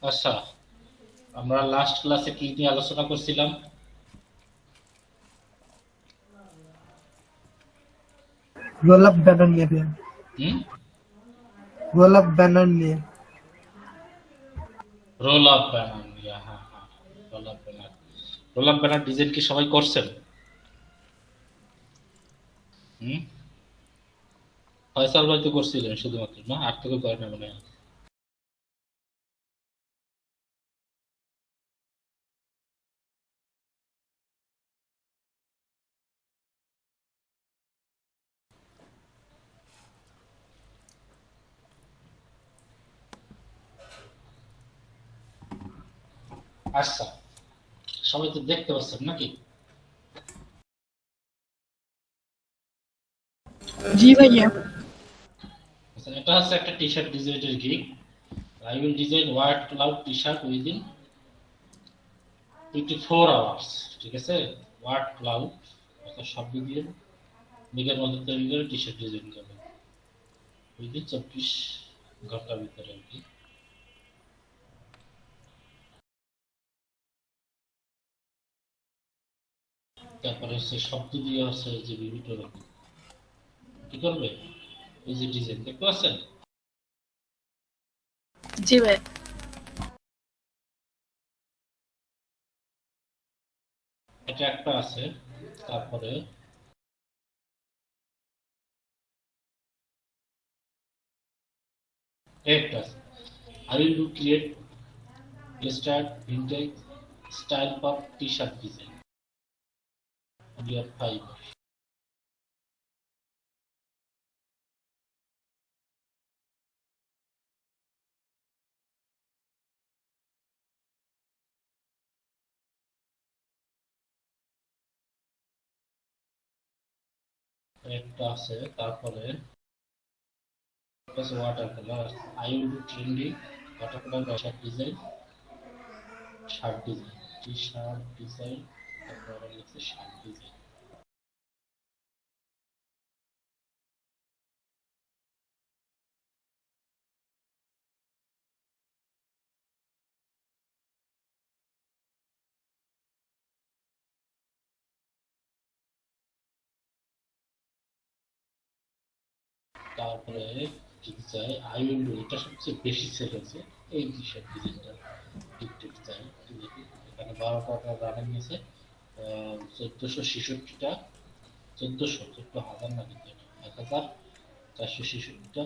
আচ্ছা, আমরা লাস্ট ক্লাসে কি নিয়ে আলোচনা করছিলাম? रोल अप बैनर নিয়ে ভাইয়া হুম? रोल अप बैनर নিয়ে রোল আপ ব্যানার নিয়ে। হ্যাঁ হ্যাঁ, roll up banner. Roll up banner design কি সবাই করছেন? হুম? ফয়সাল ভাই তো করছিলেন শুধুমাত্র, না আর তো কেউ করে না মনে হয়। আচ্ছা, সবাই তো দেখতে পাচ্ছেন নাকি? জি ভাইয়া। আচ্ছা, এটা হচ্ছে একটা টি শার্ট ডিজাইনের gig. I will design white cloud T shirt within 24 hours. ঠিক আছে, হোয়াইট ক্লাউড একটা শব্দ দিয়ে মেঘের মধ্যে তৈরি করে টি শার্ট ডিজাইন করবে উইদিন 24 ঘন্টার ভিতরে আর কি। তারপরে হচ্ছে শব্দ দিয়ে হচ্ছে যে বিভিন্ন রকম কি করবে, এই যে ডিজাইন দেখতে পাচ্ছেন, জি ভাই। এটা একটা আছে। তারপরে একটা আছে, I will do create style vintage style for T shirt design year 5। একটা আছে। তারপরে water colour, I will do trendy water colour shirt design, shirt design, T shirt design, তারপরে হচ্ছে শার্ট ডিজাইন। তারপরে যদি চাই আই উইল ডু, এটা সবচেয়ে বেশি সেল হয়েছে এই টি শার্ট ডিজাইনটা। টিকটক চাই দেখি, এখানে 12টা রানিং নিয়েছে, 1466টা, 14 হাজার না, কিন্তু 1466টা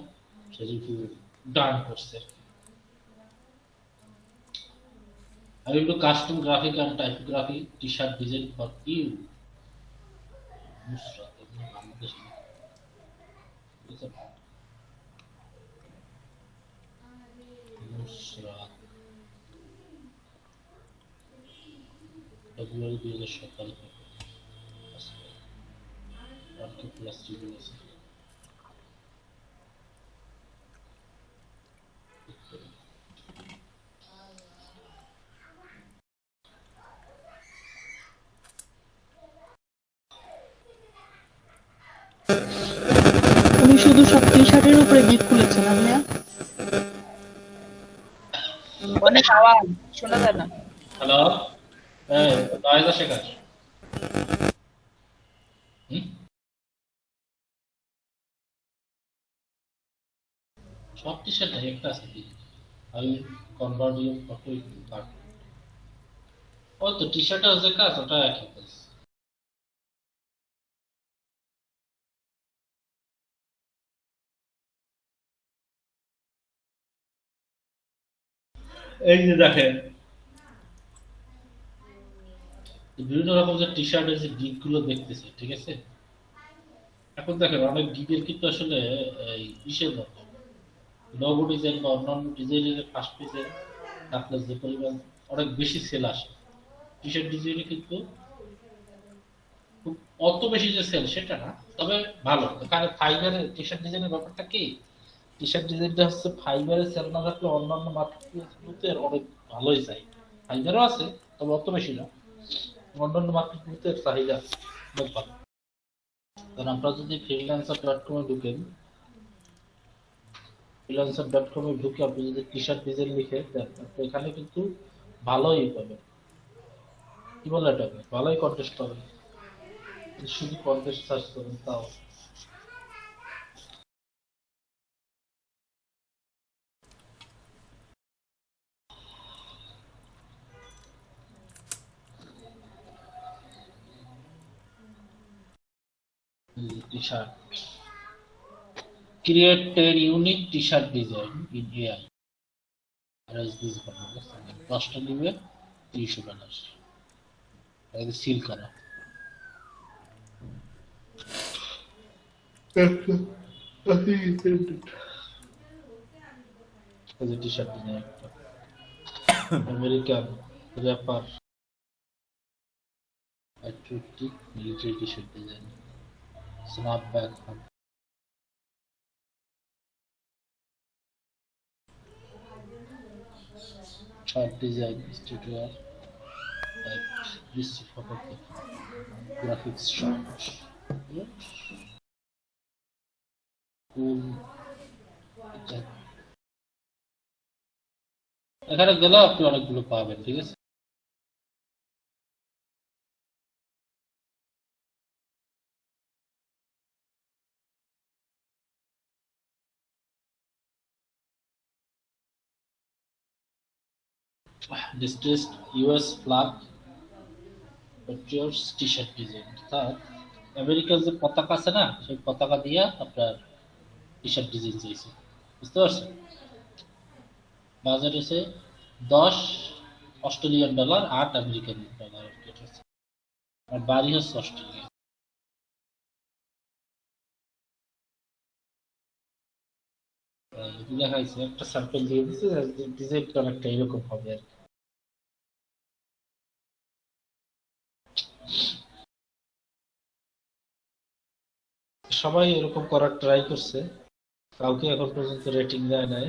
সে রিভিউ ডান করছে। I will do custom graphic and typography t-shirt design for you. Nusrat, এগুলো বাংলাদেশী না, ঠিক আছে? নুসরাত, ফেব্রুয়ারি 2017। আর কি প্লাস রিভিউ আছে? উনি শুধু সব টি শার্টের উপরে গিট খুলেছেন না ভাইয়া? অনেক আওয়াজ শোনা যায় না। হ্যালো, হ্যাঁ, নয়েজ আসে কাজ। হুম? সব টি-শার্ট নাই, একটা আছে কি? I will convert your photo into card. ওই তো টি-শার্টে আছে কাজ, ওটা একই কাজ। এই যে দেখেন, বিভিন্ন রকম যে টি-শার্টের যে গিগ গুলো দেখতেছি, ঠিক আছে? এখন দেখেন অনেক গিগের কিন্তু আসলে এই ইসের মতো লোগো ডিজাইন বা অন্যান্য ডিজাইনের ফার্স্ট পেজে থাকলে যে পরিমাণ অনেক বেশি সেল আসে, টি-শার্ট ডিজাইনে কিন্তু খুব অত বেশি যে সেল সেটা না, তবে ভালো। এখানে ফাইবারের টি-শার্ট ডিজাইনের ব্যাপারটা কি, টি-শার্ট ডিজাইনটা হচ্ছে ফাইবারের সেল না থাকলে অন্যান্য মার্কেটগুলোতে অনেক ভালোই যায়। ফাইবারও আছে, তবে অত বেশি না। অন্যান্য মার্কেটগুলোতে চাহিদা অনেক ভালো। কারণ আপনারা যদি ফ্রিল্যান্সার প্ল্যাটফর্মে ঢুকেন, freelancer.com এ ঢুকে আপনি যদি টি শার্ট ডিজাইন লিখে দেন আপনি এখানে কিন্তু ভালোই পাবেন। কি বলে এটাকে, ভালোই কন্টেস্ট পাবেন। শুধু কন্টেস্ট সার্চ করেন তাও। T shirt create a unique t-shirt design in AI arrange this button 10টা নিবে $300 এটা সিল করা এই যে T-shirt design American rapper patriotic military t-shirt design snapback chart design streetwear like this photography graphics shop cool এখানে গেলে আপনি অনেকগুলো পাবেন, ঠিক আছে। distressed US flag patriots t-shirt design অর্থাৎ আমেরিকার যে পতাকা আছে না সেই পতাকা দিয়ে আপনার টি-শার্ট ডিজাইন চাইছে, বুঝতে পারছেন। বাজার হচ্ছে $10 8 আমেরিকান ডলার আর বাড়ি হচ্ছে অস্ট্রেলিয়া। দেখাইছে একটা স্যাম্পল দিয়ে দিচ্ছে, ডিজাইনটা অনেকটা এরকম হবে আর কি। সবাই এরকম করার ট্রাই করছে, কাউকে এখন পর্যন্ত রেটিং দেয় নাই।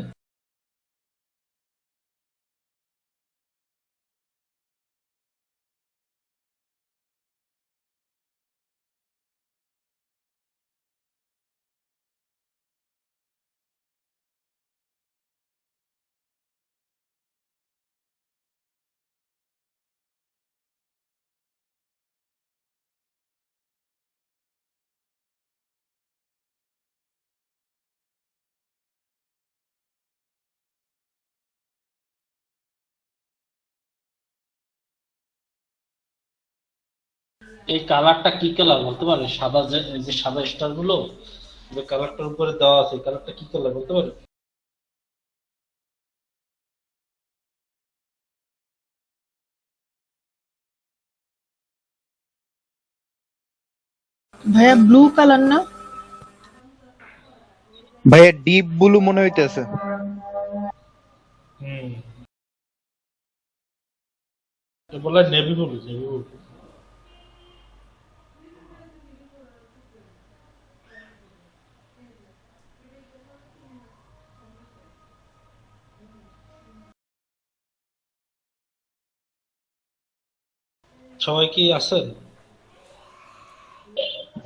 এই কালারটা কি কালার বলতে পারে? সাদা যে এই যে সাদা স্টার গুলো যে কালারটার উপরে দেওয়া আছে, কালারটা কি কালার বলতে পারে? ভাইয়া ব্লু কালার না? ভাইয়া ডিপ ব্লু মনে হইতেছে। হুম, বলে নেভি ব্লু, নেভি ব্লু। সবাই কি আছেন?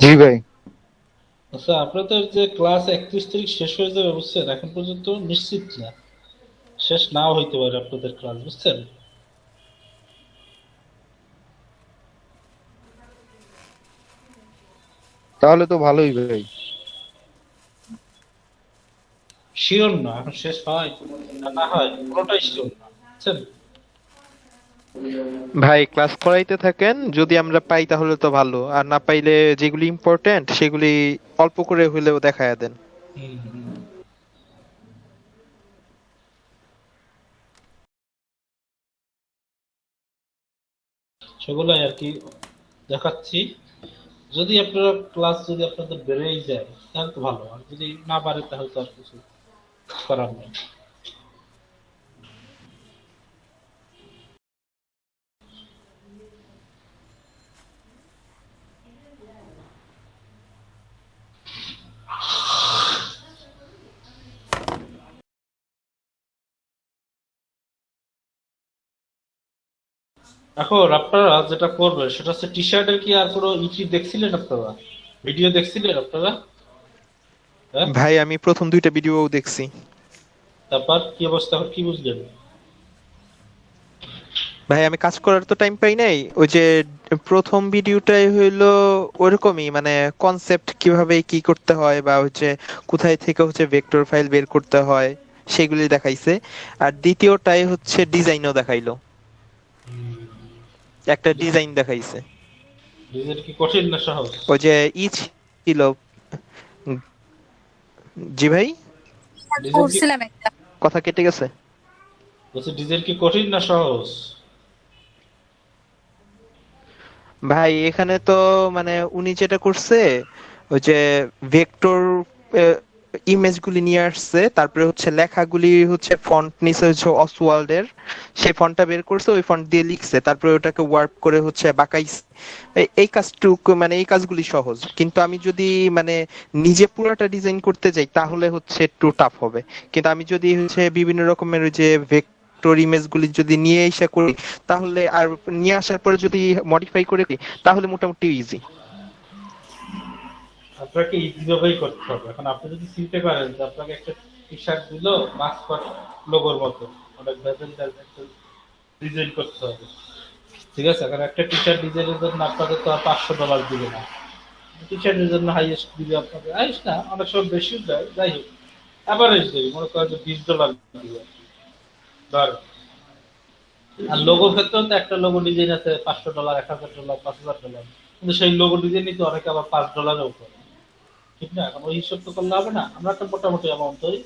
জি ভাই। আচ্ছা, আপনাদের যে ক্লাস 31 তারিখ শেষ হয়ে যাবে বুঝছেন, এখন পর্যন্ত নিশ্চিত না, শেষ নাও হইতে পারে আপনাদের ক্লাস, বুঝছেন। তাহলে তো ভালোই ভাই। শিওর না এখন শেষ হয় না না হয় কোনোটাই শিওর না, বুঝছেন। ভাই ক্লাস করাইতে থাকেন, যদি আমরা পাই তাহলে তো ভালো, আর না পাইলে যেগুলি ইম্পর্টেন্ট সেগুলি অল্প করে হইলেও দেখায়া দেন। হুম, হুম। সেগুলাই আর কি দেখাচ্ছি। যদি আপনারা ক্লাস যদি আপনাদের বেড়েই যায় তাহলে তো ভালো, আর যদি না পারে তাহলে তো আর কিছু করার নেই। এখন আপনারা যেটা করবেন সেটা হচ্ছে টি শার্টের কি আর কোনো ইটি দেখছিলেন আপনারা, ভিডিও দেখছিলেন আপনারা? হ্যাঁ, ভাই আমি প্রথম 2টা ভিডিও দেখছি। তারপর কি অবস্থা, এখন কি বুঝলেন? ভাই আমি কাজ করার তো টাইম পাই নাই, ওই যে প্রথম ভিডিওটাই হইলো ওরকমই, মানে কনসেপ্ট কিভাবে কি করতে হয় বা হচ্ছে কোথায় থেকে হচ্ছে ভেক্টর ফাইল বের করতে হয় সেগুলি দেখাইছে। আর দ্বিতীয়টাই হচ্ছে ডিজাইনও দেখাইলো, একটা ডিজাইন দেখাইছে। ডিজাইন কি কঠিন না সহজ? ওই যে ছিল। জি ভাই, ডিজাইন কি, করছিলাম একটা। কথা কেটে গেছে। বলছি ডিজাইন কি কঠিন না সহজ? ভাই এখানে তো মানে উনি যেটা করছে ওই যে ভেক্টর ইমেজগুলি নিয়ে আসছে, তারপরে হচ্ছে লেখাগুলি হচ্ছে ফন্ট নিচে হচ্ছে অসওয়াল্ডের, সেই ফন্টটা বের করছে, ওই ফন্ট দিয়ে লিখছে, তারপরে ওটাকে ওয়ার্প করে হচ্ছে বাঁকাইছে। এই কাজটুকু মানে এই কাজগুলি সহজ, কিন্তু আমি যদি মানে নিজে পুরোটা ডিজাইন করতে যাই তাহলে হচ্ছে একটু টাফ হবে। কিন্তু আমি যদি হচ্ছে বিভিন্ন রকমের ওই যে ভেক্টর ইমেজগুলি যদি নিয়ে এসে করি, তাহলে আর নিয়ে আসার পরে যদি মডিফাই করে দিই তাহলে মোটামুটি ইজি। আপনাকে ইজিভাবেই করতে হবে। এখন আপনি যদি চিনতে পারেন যে আপনাকে একটা টি শার্ট দিল মাস্কট লোগোর মতো, অনেক ভেজেল ডিজাইন করতে হবে, ঠিক আছে? এখন একটা টি শার্ট ডিজাইনের জন্য আপনাকে তো আর $500 দিবে না। টি শার্টের জন্য হাইয়েস্ট দিবে আপনাকে, হাইয়েস্ট না, অনেক সময় বেশিও দেয়, যাই হোক অ্যাভারেজ দেবে, মনে করেন যে $20 দিবে ধর। আর লোগোর ক্ষেত্রেও তো একটা লোগো ডিজাইন আছে $500, $1000, $5000, কিন্তু সেই লোগো ডিজাইনই তো অনেকে আবার $5 করে, ঠিক না? এখন ওই হিসাব তো করলে হবে না। আমরা একটা মোটামুটি অ্যামাউন্ট ধরি,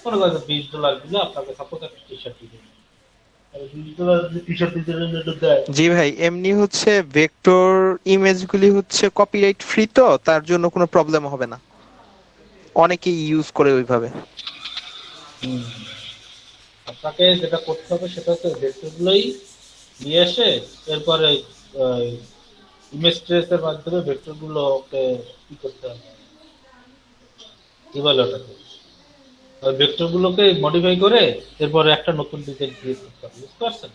মনে করেন $20 দিলে আপনাকে সাপোজ একটা টি শার্ট দিবে, $20 যদি টি শার্ট দিতে দেয়। জি ভাই, এমনি হচ্ছে ভেক্টর ইমেজগুলি হচ্ছে কপিরাইট ফ্রি, তো তার জন্য কোনো প্রবলেম হবে না, অনেকেই ইউজ করে ওইভাবে। হুম। আপনাকে যেটা করতে হবে সেটা হচ্ছে ভেক্টরগুলোই নিয়ে এসে এরপরে ইমেজ ট্রেসের মাধ্যমে ভেক্টরগুলোকে কি করতে হবে, কি বলে ওটাকে, ওই ভেক্টরগুলোকে মডিফাই করে এরপরে একটা নতুন ডিজাইন ক্রিয়েট করতে হবে, বুঝতে পারছেন?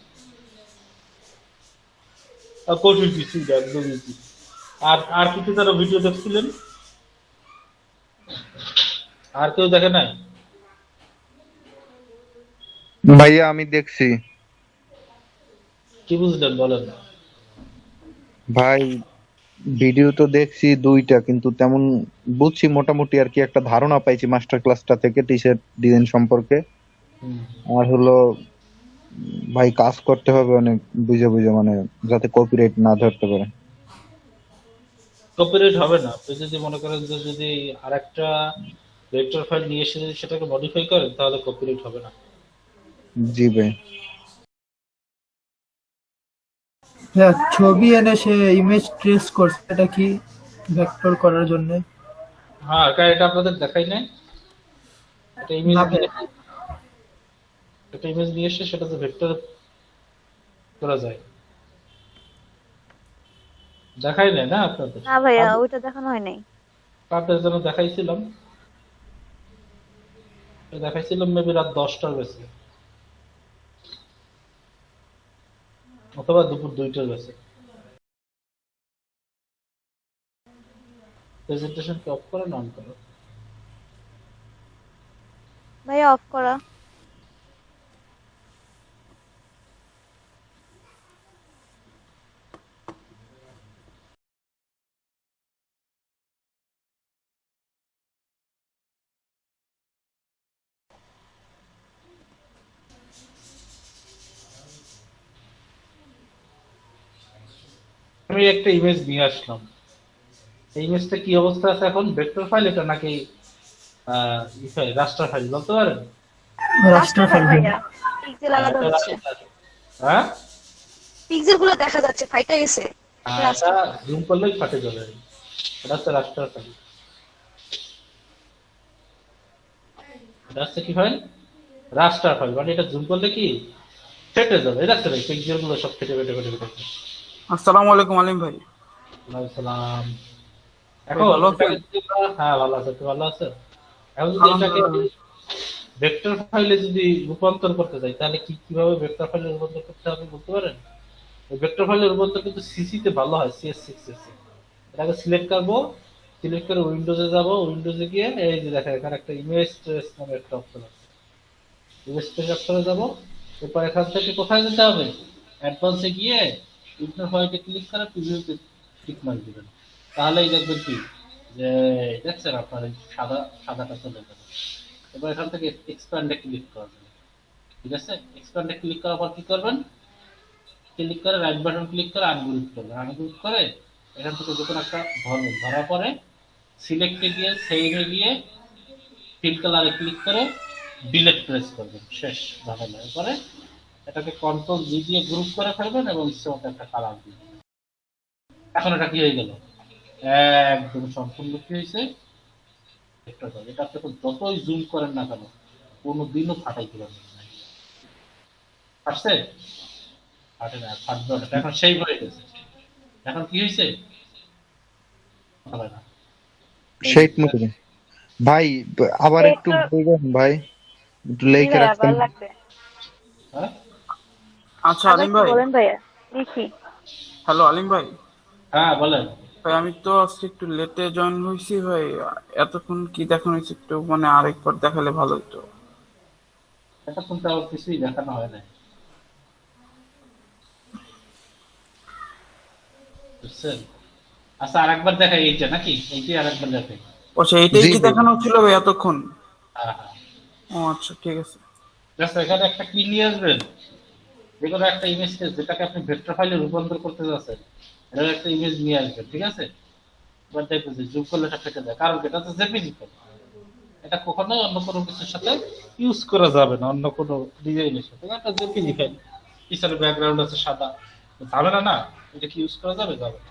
আর কঠিন কিছু না, একদম ইজি। আর আর কিছু তারা ভিডিও দেখছিলেন, আর কেউ দেখে নাই? ভাইয়া আমি দেখছি। কি বুঝলেন বলেন? ভাই ভিডিও তো দেখছি দুইটা, কিন্তু তেমন বুঝছি মোটামুটি আর কি, একটা ধারণা পাইছি মাস্টার ক্লাসটা থেকে টি শার্ট ডিজাইন সম্পর্কে। হুম। আর হলো ভাই কাজ করতে হবে অনেক বুঝে বুঝে, মানে যাতে কপিরাইট না ধরতে পারে। কপিরাইট হবে না। আপনি যদি মনে করেন যে যদি আরেকটা ভেক্টর ফাইল নিয়ে এসে যদি সেটাকে মডিফাই করেন তাহলে কপিরাইট হবে না। জি ভাই। হ্যাঁ, ছবি এনে সে ইমেজ ট্রেস করছে, এটা কি ভেক্টর করার জন্য? হ্যাঁ, কারণ এটা আপনাদের দেখাই নাই। একটা ইমেজ না নিয়ে, একটা ইমেজ নিয়ে এসে সেটাতে ভেক্টর করা যায়, দেখাই নাই না আপনাদের? না ভাইয়া, ওইটা দেখানো হয় নাই। আপনাদের জন্য দেখাইছিলাম, দেখাইছিলাম মেবি রাত 10টার বেশি অথবা দুপুর 2টার বেশি। প্রেজেন্টেশন কি অফ করে না অন করো? ভাইয়া অফ করা। আমি একটা ইমেজ নিয়ে আসলাম, এই ইমেজটা কি অবস্থা আছে এখন? ভেক্টর ফাইল এটা নাকি রাস্টার ফাইল বলতে পারেন? রাস্টার রাস্টার ফাইল। ভাইয়া, পিক্সেল আলাদা এটা হচ্ছে। raster। হ্যাঁ, পিক্সেল গুলো দেখা যাচ্ছে, ফাইটা গেছে। এটা জুম করলেই ফাটে যাবে, এটা হচ্ছে রাস্টার ফাইল। এটা হচ্ছে কি ফাইল? রাস্টার ফাইল, মানে এটা জুম করলে কি ফেটে যাবে, এই রাস্টার পিক্সেল গুলো সব ফেটে ফেটে ফেটে ফেটে। আসসালামু আলাইকুম আলিম ভাই। ওয়ালাইকুম সালাম। এখন ভালো আছেন? হ্যাঁ ভালো আছে, তুই ভালো আছে? এখন যদি এটাকে ভেক্টর ফাইলে যদি রূপান্তর করতে চাই তাহলে কি কিভাবে ভেক্টর ফাইলে রূপান্তর করতে হবে বলতে পারেন? ওই ভেক্টর ফাইলের রূপান্তর কিন্তু সিসি তে ভালো হয়, CS6 এ। এটাকে সিলেক্ট করব, সিলেক্ট করে উইন্ডোজে যাব, উইন্ডোজে গিয়ে এই যে দেখেন এখানে একটা ইমেজ ট্রেস নামে একটা অপশন আছে, ইমেজ ট্রান্সফারে যাব, এরপর এখান থেকে কোথায় যেতে হবে, অ্যাডভান্সে গিয়ে ইগনোর হোয়াইটে ক্লিক করে প্রিভিউতে টিক মার্ক দিবেন। তাহলেই দেখবেন কি যে দেখছেন আপনার এই সাদাটা চলে যাবে। এবার এখান থেকে এক্সপ্যান্ডে ক্লিক করবেন, ঠিক আছে? এক্সপ্যান্ডে ক্লিক করার পর কি করবেন, ক্লিক করে রাইট বাটন ক্লিক করে আনগ্রুপ করবেন। আনগ্রুপ করে এখান থেকে যে কোনো একটা ধরবেন, ধরার পরে সিলেক্টে গিয়ে সেইভে গিয়ে ফিল কালারে ক্লিক করে ডিলিট প্রেস করবেন, শেষ ঝামেলা। এরপরে এটাকে কন্ট্রোল জি দিয়ে গ্রুপ করে ফেলবেন এবং ইচ্ছে মতো একটা কালার দিবেন। এখন এটা কি হয়ে গেল, একদম সম্পূর্ণ কি হয়েছে, এটা আপনি যতই জুম করেন না কেন কোনোদিনও ফাটাইতে পারবেন না। আসছে ফাটে না, ফাটবে না, এখন সেই হয়ে গেছে। এখন কি হয়েছে, হবে না। শেড মতো ভাই, আবার একটু বলবেন ভাই, একটু জি লেখে ভাইয়া, রাখতেন। ভালো লাগবে। হ্যাঁ আচ্ছা আবার আলিম একটু ভাই, বলেন ভাইয়া, লিখি। হ্যালো আলিম ভাই। হ্যাঁ বলেন। ভাই আমি তো আজকে একটু লেটে জয়েন হয়েছি ভাই, এতক্ষণ কি দেখানো হয়েছে একটু মানে আরেকবার দেখালে ভালো হতো। এটা কিন্তু আর কিছুই দেখানো হয় না, বুঝছেন? আচ্ছা আরেকবার দেখাই এইটা নাকি, এইটাই আরেকবার দেখাই। আচ্ছা এটাই জি কি ভাই। দেখানো হচ্ছিল ভাই এতক্ষণ? হ্যাঁ হ্যাঁ, ও আচ্ছা ঠিক আছে। আচ্ছা এখানে একটা কি নিয়ে আসবেন, যে কোনো একটা ইমেজকে যেটাকে আপনি ভেক্টর ফাইলে রূপান্তর করতে যাচ্ছেন, এটার একটা ইমেজ নিয়ে আসবেন, ঠিক আছে? এবার দেখবেন যে জুম করলে এটা ফেটে যায়, কারণ এটা তো জেপিজি ফাইল। এটা কখনোই অন্য কোনো কিছুর সাথে ইউজ করা যাবে না, অন্য কোনো ডিজাইনের সাথে। এটা জেপিজি ফাইল, পিছনে ব্যাকগ্রাউন্ড আছে সাদা, ঝামেলা না, এটা কি ইউজ করা যাবে, যাবে না।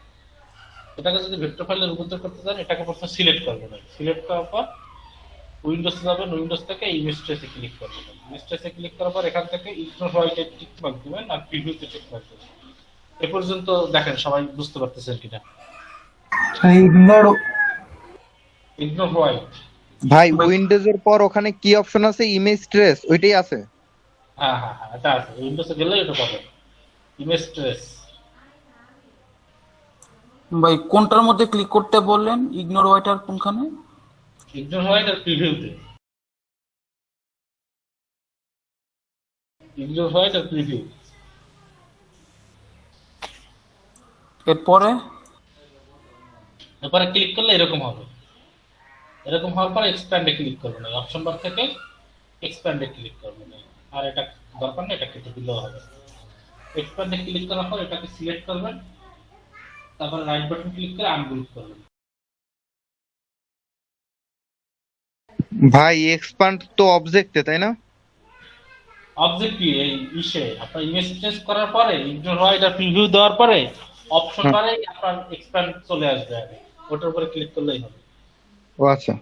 এটাকে যদি ভেক্টর ফাইলে রূপান্তর করতে চান, এটাকে প্রথমে সিলেক্ট করবেন। সিলেক্ট করার পর উইন্ডোজ যাবেন, উইন্ডোজ থেকে ইমেজ ট্রেসে ক্লিক করবেন। ইমেজ ট্রেসে ক্লিক করার পর এখান থেকে ইগনোর হোয়াইটে টিক মার্ক দিবেন আর প্রিভিউতে টিক মার্ক দিবেন। এ পর্যন্ত দেখেন সবাই বুঝতে পারতেছেন কিনা? ইগনোর ইগনোর হোয়াইট, ভাই উইন্ডোজের পর ওখানে কি অপশন আছে, ইমেজ ট্রেস, ওইটাই আছে। হ্যাঁ হ্যাঁ হ্যাঁ, এটা আছে, উইন্ডোজে গেলে এটা পাবেন, ইমেজ ট্রেস। ভাই কোনটার মধ্যে ক্লিক করতে বললেন, ইগনোর ওয়াইটার কোনখানে? ইগনোর হোয়াইট আর প্রিভিউতে, ইগনোর হোয়াইট আর প্রিভিউ। এরপরে এরপরে ক্লিক করলে এরকম হবে। এরকম হওয়ার পর এক্সপ্যান্ডে ক্লিক করবেন, অপশন বার থেকে এক্সপ্যান্ডে ক্লিক করবেন। আর এটা দরকার নেই, এটা কেটে দিলেও হবে। এক্সপ্যান্ডে ক্লিক করার পর এটাকে সিলেক্ট করবেন, তারপর রাইট বাটন ক্লিক করে আনগ্রুপ করবেন। ভাই এক্সপান্ড তো অবজেক্টে, তাই না? অবজেক্ট কি এই ইসে আপনার ইমেজ চেঞ্জ করার পরে ইগনোর হোয়াইট আর প্রিভিউ দেওয়ার পরে অপশন বারে আপনার এক্সপ্যান্ড চলে আসবে, আগে ওটার উপরে ক্লিক করলেই হবে। ও আচ্ছা।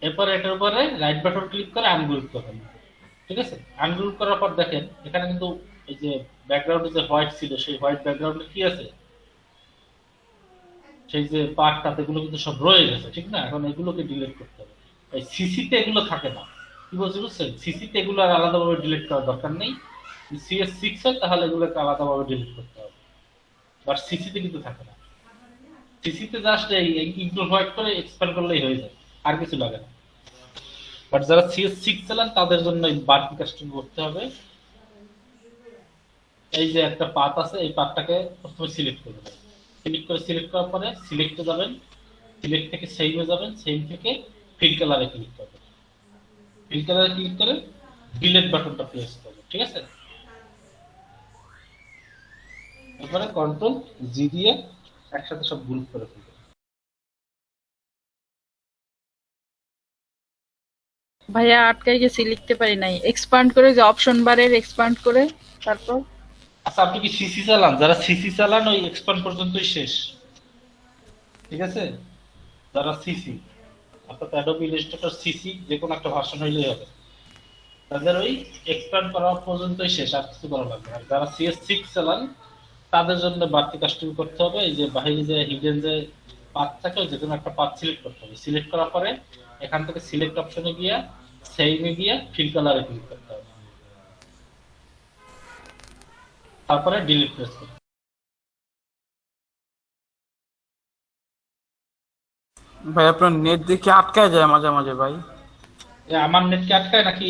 এরপর এটার উপরে রাইট বাটন ক্লিক করে আনগ্রুপ করবেন, ঠিক আছে? আনগ্রুপ করার পর দেখেন এখানে কিন্তু এই যে ব্যাকগ্রাউন্ডে যে হোয়াইট ছিল, সেই হোয়াইট ব্যাকগ্রাউন্ডে কি আছে, সেই যে পার্টটা, এগুলো কিন্তু সব রয়ে গেছে, ঠিক না? এখন এগুলোকে ডিলিট করতে হবে। এই সিসিতে এগুলো থাকে না, কি বলছি বুঝছেন? সিসিতে এগুলো আর আলাদাভাবে ডিলিট করার দরকার নেই। CS6 হয় তাহলে এগুলোকে আলাদাভাবে ডিলিট করতে হবে, বাট সিসিতে কিন্তু থাকে না। সিসিতে জাস্ট এই ইগনোর হোয়াইট করে এক্সপ্যান্ড করলেই হয়ে যায়, আর কিছু লাগে না। বাট যারা CS6 চালান তাদের জন্য এই বাড়তি কাজটা করতে হবে। এই যে একটা পাথ আছে, এই পাথটাকে প্রথমে সিলেক্ট করবেন। সিলেক্ট করার পরে সিলেক্টে যাবেন, সিলেক্ট থেকে সেইভে যাবেন, সেইভ থেকে ফিল কালারে ক্লিক করবেন। ফিল কালারে ক্লিক করে ডিলিট বাটনটা প্রেস করবেন, ঠিক আছে? এরপরে কন্ট্রোল জি দিয়ে একসাথে সব গ্রুপ করে ফেলবেন। ভাইয়া আটকাই গেছি, লিখতে পারি নাই। এক্সপান্ড করে, যে অপশন বারের এক্সপান্ড করে, তারপর আচ্ছা আপনি কি সিসি চালান? যারা সিসি চালান ওই এক্সপান্ড পর্যন্তই শেষ, ঠিক আছে? যারা সিসি, অর্থাৎ অ্যাডোবি ইলাস্ট্রেটর সিসি যে কোনো একটা ভার্সন হইলেই হবে, তাদের ওই এক্সপ্যান্ড করা পর্যন্তই শেষ, আর কিছু করা লাগবে না। আর যারা CS6 চালান তাদের জন্য বাড়তি কাজটুকু করতে হবে, এই যে বাইরে যে হিডেন যে পাথ থাকে যে কোনো একটা পাথ সিলেক্ট করতে হবে। সিলেক্ট করার পরে এখান থেকে সিলেক্ট অপশনে গিয়ে সেইভে গিয়ে ফিল কালারে ক্লিক করতে হবে, তারপরে ডিলিট প্রেস করতে হবে। ভাই আপনার নেট দেখে আটকায় যায় মাঝে মাঝে ভাই। আমার নেট কি আটকায় নাকি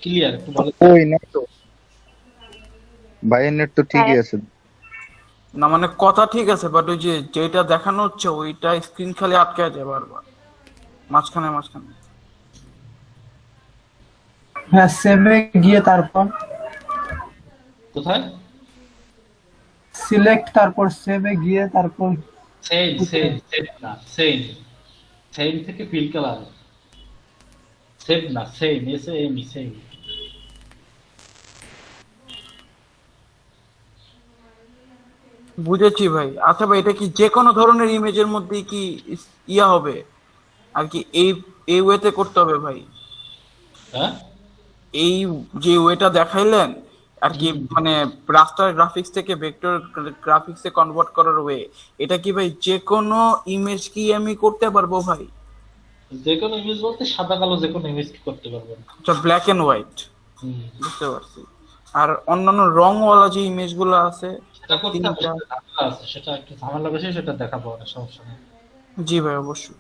ক্লিয়ার একটু বলে? ওই না তো, ভাইয়ের নেট তো ঠিকই আছে। না মানে কথা ঠিক আছে, বাট ওই যে যেটা দেখানো হচ্ছে ওইটা স্ক্রিন খালি আটকায় যায় বারবার, মাঝখানে মাঝখানে। হ্যাঁ, সেমে গিয়ে তারপর কোথায়? সিলেক্ট, তারপর সেমে গিয়ে তারপর সেম সেম সেম না সেম, সেম থেকে ফিল কালার, সেম না সেম, এসে এমই সেম। বুঝেছি ভাই। আচ্ছা ভাই, এটা কি যে কোনো ধরনের ইমেজের মধ্যে কি ইয়া হবে আর কি? এই এই ওয়েতে করতে হবে ভাই? হ্যাঁ এই যে ওয়েটা দেখাইলেন আর কি, হুম। মানে রাস্টার গ্রাফিক্স থেকে ভেক্টর গ্রাফিক্সে কনভার্ট করার ওয়ে, এটা কি ভাই যে কোনো ইমেজ কি আমি করতে পারবো ভাই? যে কোনো ইমেজ বলতে সাদা কালো যে কোনো ইমেজ কি করতে পারবেন। আচ্ছা, ব্ল্যাক এন্ড হোয়াইট, হুম। বুঝতে পারছি। আর অন্যান্য রংওয়ালা যে ইমেজ গুলো আছে সেটা করতে হবে, তিনটা। সেটা ঝামেলা আছে, সেটা একটু ঝামেলা বেশি, সেটা দেখাবো না, সমস্যা নেই। জি ভাই, অবশ্যই।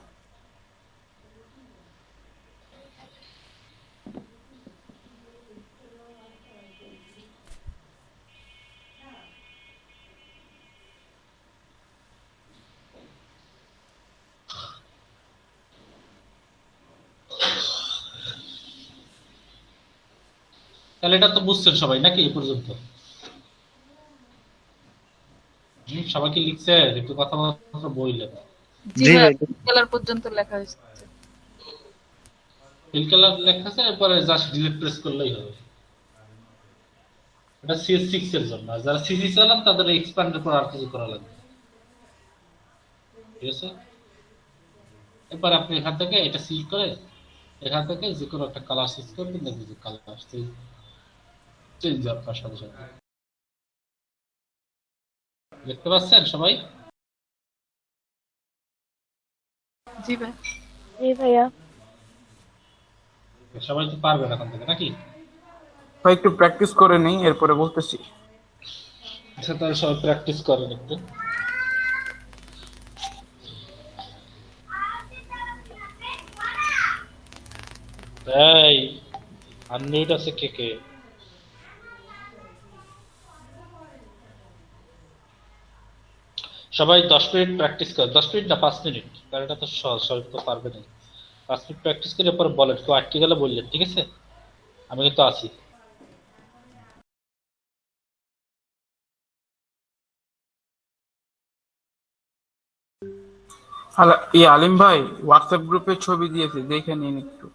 তাহলে এটা তো বুঝছেন সবাই নাকি এই পর্যন্ত? সবাই কি লিখছে? একটু কথাবার্তা বললেন। জি জি ভাই, ভাই। কালার পর্যন্ত লেখা হয়েছে। ফিল কালার লেখা আছে, এরপরে জাস্ট ডিলিট প্রেস করলেই হবে। এটা CS6 এর জন্য, আর যারা সিজি চালান তাদের এক্সপ্যান্ডের পর আর কিছু করা লাগবে, ঠিক আছে? এরপর আপনি এখান থেকে এটা সিলেক্ট করে এখান থেকে যে কোনো একটা কালার সিলেক্ট করবেন, দেখবেন যে কালার আসছে, চেঞ্জ আপনার সাথে সাথে। দেখতে পাচ্ছেন সবাই? জি ভাই। জি ভাইয়া। সবাই তো পারবেন এখন থেকে নাকি? ভাই একটু প্র্যাকটিস করে নেই, এরপরে বলতেছি। আচ্ছা, তাহলে সবাই প্র্যাকটিস করেন একটু। এই আনমিউট আছে কে কে? সবাই 10 মিনিট প্র্যাকটিস কর, 10 মিনিট না 5 মিনিট, কারণ এটা তো সহজ, সবাই তো পারবে না। 5 মিনিট প্র্যাকটিস করে পরে বলেন, কেউ আটকে গেলে বললেন, ঠিক আছে? আমি কিন্তু আছি। আলিম ভাই হোয়াটসঅ্যাপ গ্রুপে ছবি দিয়েছে, দেখে নিন একটু।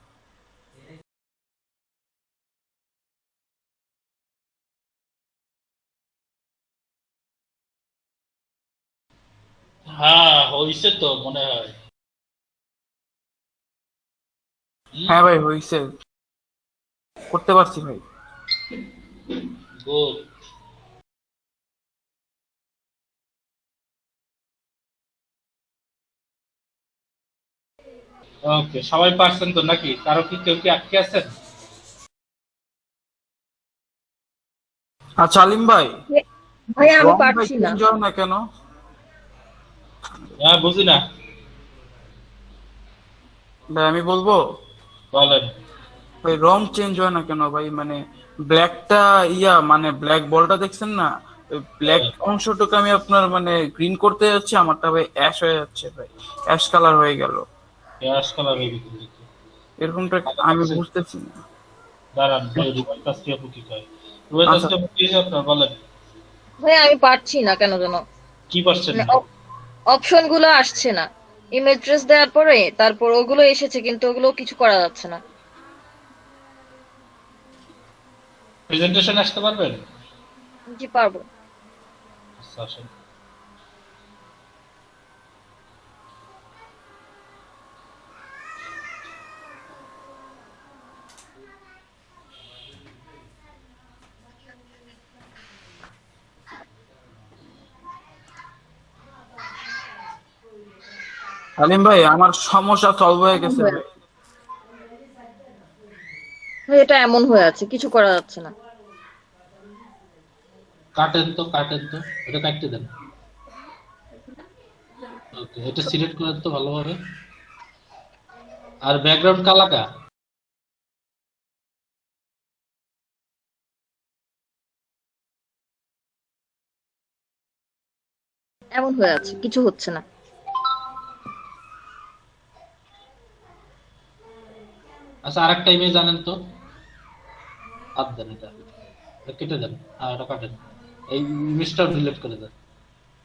হ্যাঁ হইছে তো মনে হয়। হ্যাঁ ভাই, হয়েছে, করতে পারছি ভাই। গুড। ওকে, সবাই পারছেন তো নাকি? কারো কি কেউ কি আটকে আছেন? আচ্ছা আলিম ভাই, ভাইয়া আমি রং ভাই পারছি না। চেঞ্জ হয় না কেন? হ্যাঁ বুঝি না, ভাই আমি বলবো, বলেন। ভাই রং চেঞ্জ হয় না কেন ভাই? মানে ব্ল্যাকটা মানে ব্ল্যাক বলটা দেখছেন না, ওই ব্ল্যাক অংশটুকু আমি আপনার মানে গ্রিন করতে যাচ্ছি, আমারটা ভাই অ্যাশ হয়ে যাচ্ছে ভাই, অ্যাশ কালার হয়ে গেল। গ্যাস কালার হয়ে গেছে। এরকমটা আমি বুঝতেছি না। দাঁড়ান, রুবেল কাজটি আপু কি কয়? রুবেল আচ্ছা, কাজটি আপু কি হয়েছে আপনার, বলেন। ভাইয়া আমি পারছি না কেন যেন, কি পারছেন মানে না? অপশন গুলো আসছে না। ইমেজ ট্রেস দেওয়ার পরে তারপর ওগুলো এসেছে কিন্তু ওগুলো কিছু করা যাচ্ছে না। প্রেজেন্টেশন আসতে পারবেন? জি পারবো। আচ্ছা, আসেন। আলিম ভাই আমার সমস্যা সলভ হয়ে গেছে ভাই। ভাই এটা এমন হয়ে আছে, কিছু করা যাচ্ছে না। কাটেন তো, কাটেন তো, এটা কাটতে দেন। ওকে, এটা সিলেক্ট করেন তো ভালোভাবে। আর ব্যাকগ্রাউন্ড কালাকা? এমন হয়ে আছে, কিছু হচ্ছে না। আচ্ছা, আরেকটা ইমেজ জানেন তো, হাত দেন, এটা কেটে দেন, এটা কাটেন, এই ইমেজটাও ডিলিট করে দেন,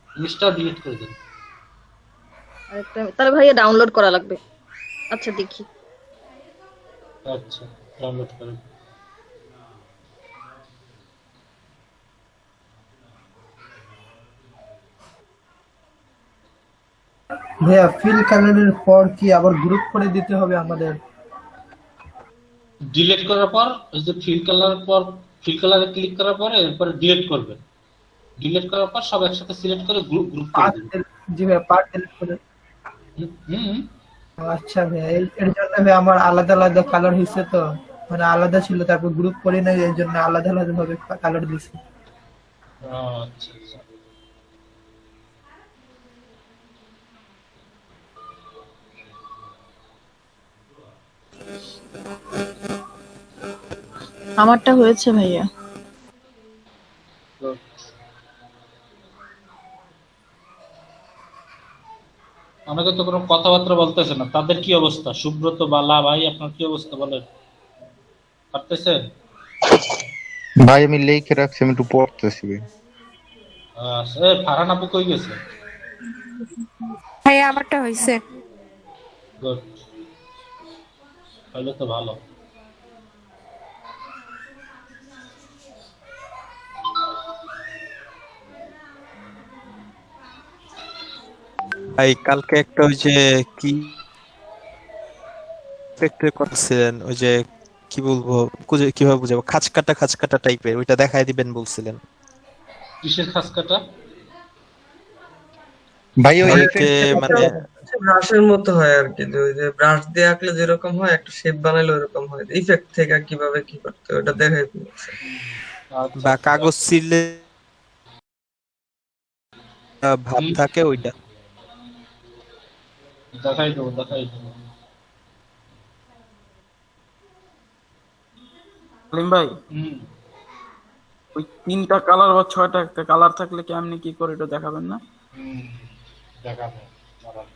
ইমেজটাও ডিলিট করে দেন। আরেকটা তাহলে ভাইয়া ডাউনলোড করা লাগবে। আচ্ছা দেখি। আচ্ছা, ডাউনলোড করেন। ভাইয়া ফিল কালারের পর কি আবার গ্রুপ করে দিতে হবে আমাদের? ডিলিট করার পর ওই যে ফিল কালারে ক্লিক করার পরে এরপরে ডিলিট করবেন। ডিলিট করার পর সব একসাথে সিলেক্ট করে গ্রুপ করে পার্ট, দিবেন। জি ভাইয়া পার্ট ডিলিট করে। হুম। আচ্ছা ভাইয়া, এর জন্য ভাই আমার আলাদা আলাদা কালার হয়েছে তো, মানে আলাদা ছিল, তারপর গ্রুপ করি না, এর জন্য আলাদা আলাদা ভাবে কালার দিছি। আচ্ছা আচ্ছা। আমারটা হয়েছে ভাইয়া। তো অনেকে তো কোনো কথাবার্তা বলতেছে না, তাদের কি অবস্থা? সুব্রত, বালা ভাই, আপনার কি অবস্থা বলেন? পারতেছেন? ভাই আমি লিখে রাখছি, আমি একটু পড়তেছি ভাই। ফারহান আপু কই গেছে? ভাইয়া আমারটা হয়েছে। গুড, তাহলে তো ভালো। ভাই কালকে একটা ওই যে কি ফ্যাক্টরি করছিলেন, ওই যে কি বলবো, কিভাবে বুঝাবো, খাঁচকাটা টাইপের, ওইটা দেখাই দিবেন বলছিলেন। কিসের খাস কাটা? ভাই ওই কালকে effect মানে ব্রাশের মতো হয় আর কি, যে ওই যে ব্রাশ দিয়ে আঁকলে যেরকম হয়, একটা শেপ বানাইলে ওরকম হয়। ইফেক্ট থেকে কিভাবে কি করতে হয় ওটা দেখাই দিচ্ছে। আচ্ছা বা আচ্ছা। কাগজ ছিলে ভাব হুম, থাকে ওইটা। দেখাই দেবো। সালিম ভাই, হুম, ওই 3টা কালার বা 6টা একটা কালার থাকলে কেমনি কি করে এটা দেখাবেন না? হুম, দেখাবো, দাঁড়ান।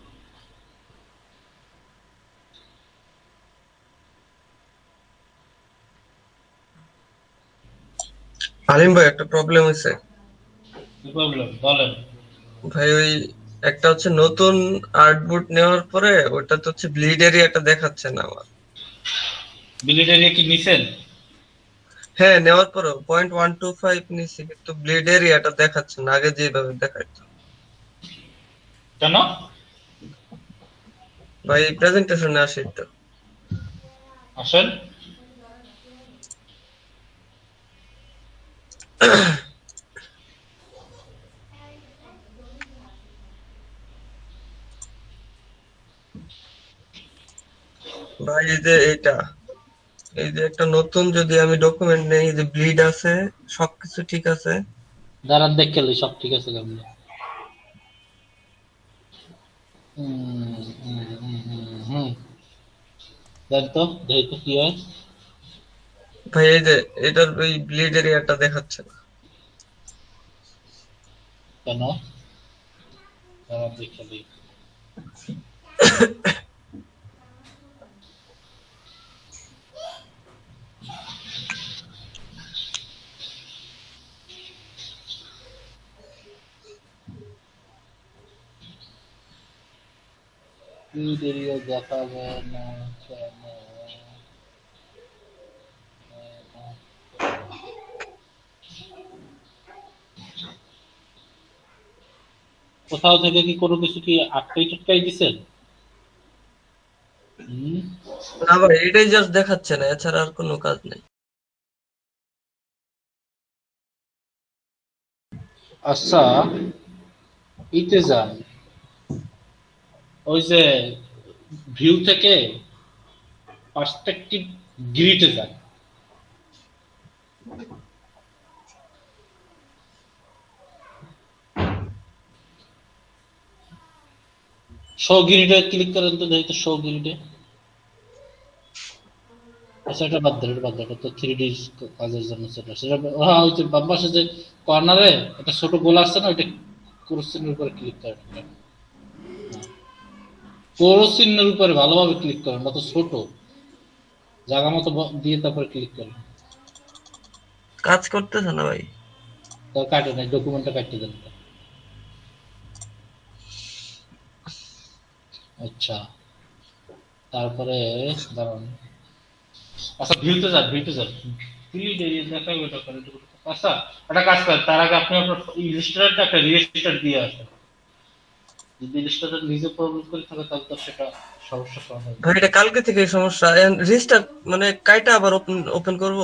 আলিম ভাই একটা প্রবলেম হয়েছে। কি প্রবলেম বলেন? ভাই ওই একটা হচ্ছে নতুন আর্টবোর্ড নেওয়ার পরে ওটাতে হচ্ছে ব্লিড এরিয়াটা দেখাচ্ছে না আমার। বিলিট এরিয়া কি নিছেন? হ্যাঁ নেওয়ার পরেও 0.125 নিছি, কিন্তু ব্লিড এরিয়াটা দেখাচ্ছে না আগে যেভাবে দেখাইতো। কেন? ভাই প্রেজেন্টেশনে আসে তো। আসেন। ভাই এই যে এইটা, এই যে একটা নতুন যদি আমি ডকুমেন্ট নেই, এই যে ব্লিড আছে, সবকিছু ঠিক আছে। দাঁড়ান দেখে লই সব ঠিক আছে কেমন। হুম হুম হুম হুম হুম। দেখ তো, দেখি তো কি হয়। ভাই এই যে এটার ওই ব্লিড এরিয়াটা দেখাচ্ছে না। কেন? দাঁড়ান দেখে লই। ব্লিড এরিয়া দেখাবে না কেন? কোথাও থেকে কি কোনো কিছু কি আটকাই দিছেন? হুম। না ভাই এটাই জাস্ট দেখাচ্ছে না, এছাড়া আর কোনো কাজ নেই। আচ্ছা, ইতে যান, ওই যে ভিউ থেকে পার্সপেক্টিভ গ্রিডে যান। শো গ্রিডে ক্লিক করেন তো, দেখি তো শো গ্রিডে। আচ্ছা এটা বাদ দেন, এটা বাদ দেন, এটা তো 3D কাজের জন্য সেটা হ্যাঁ ওই যে বাম পাশে যে কর্নারে একটা ছোট গোল আছে না, ওইটা ক্রস চিহ্নের উপরে ক্লিক করেন। ক্রস চিহ্নের উপরে ভালোভাবে ক্লিক করেন, না তো ছোট জায়গা মতো দিয়ে তারপরে ক্লিক করেন। কাজ করতেছে না ভাই। তার কাটে নাই, ডকুমেন্টটা কাটতে দেন। আচ্ছা তারপরে দাঁড়ান, আচ্ছা ভিউতে যান ডিলিট এরিয়া দেখাই ওটা করে একটু। আচ্ছা একটা কাজ করেন, তার আগে আপনি আপনার ইলিস্ট্রেটরটা একটা রিস্টার্ট দিয়ে আসেন। যদি ইলিস্ট্রেটর নিজে প্রবলেম করে থাকে তাহলে তো সেটা সমস্যা সমাধান হবে। ভাই এটা কালকে থেকে এই সমস্যা, রিস্টার্ট মানে কাইটা আবার ওপেন ওপেন করব?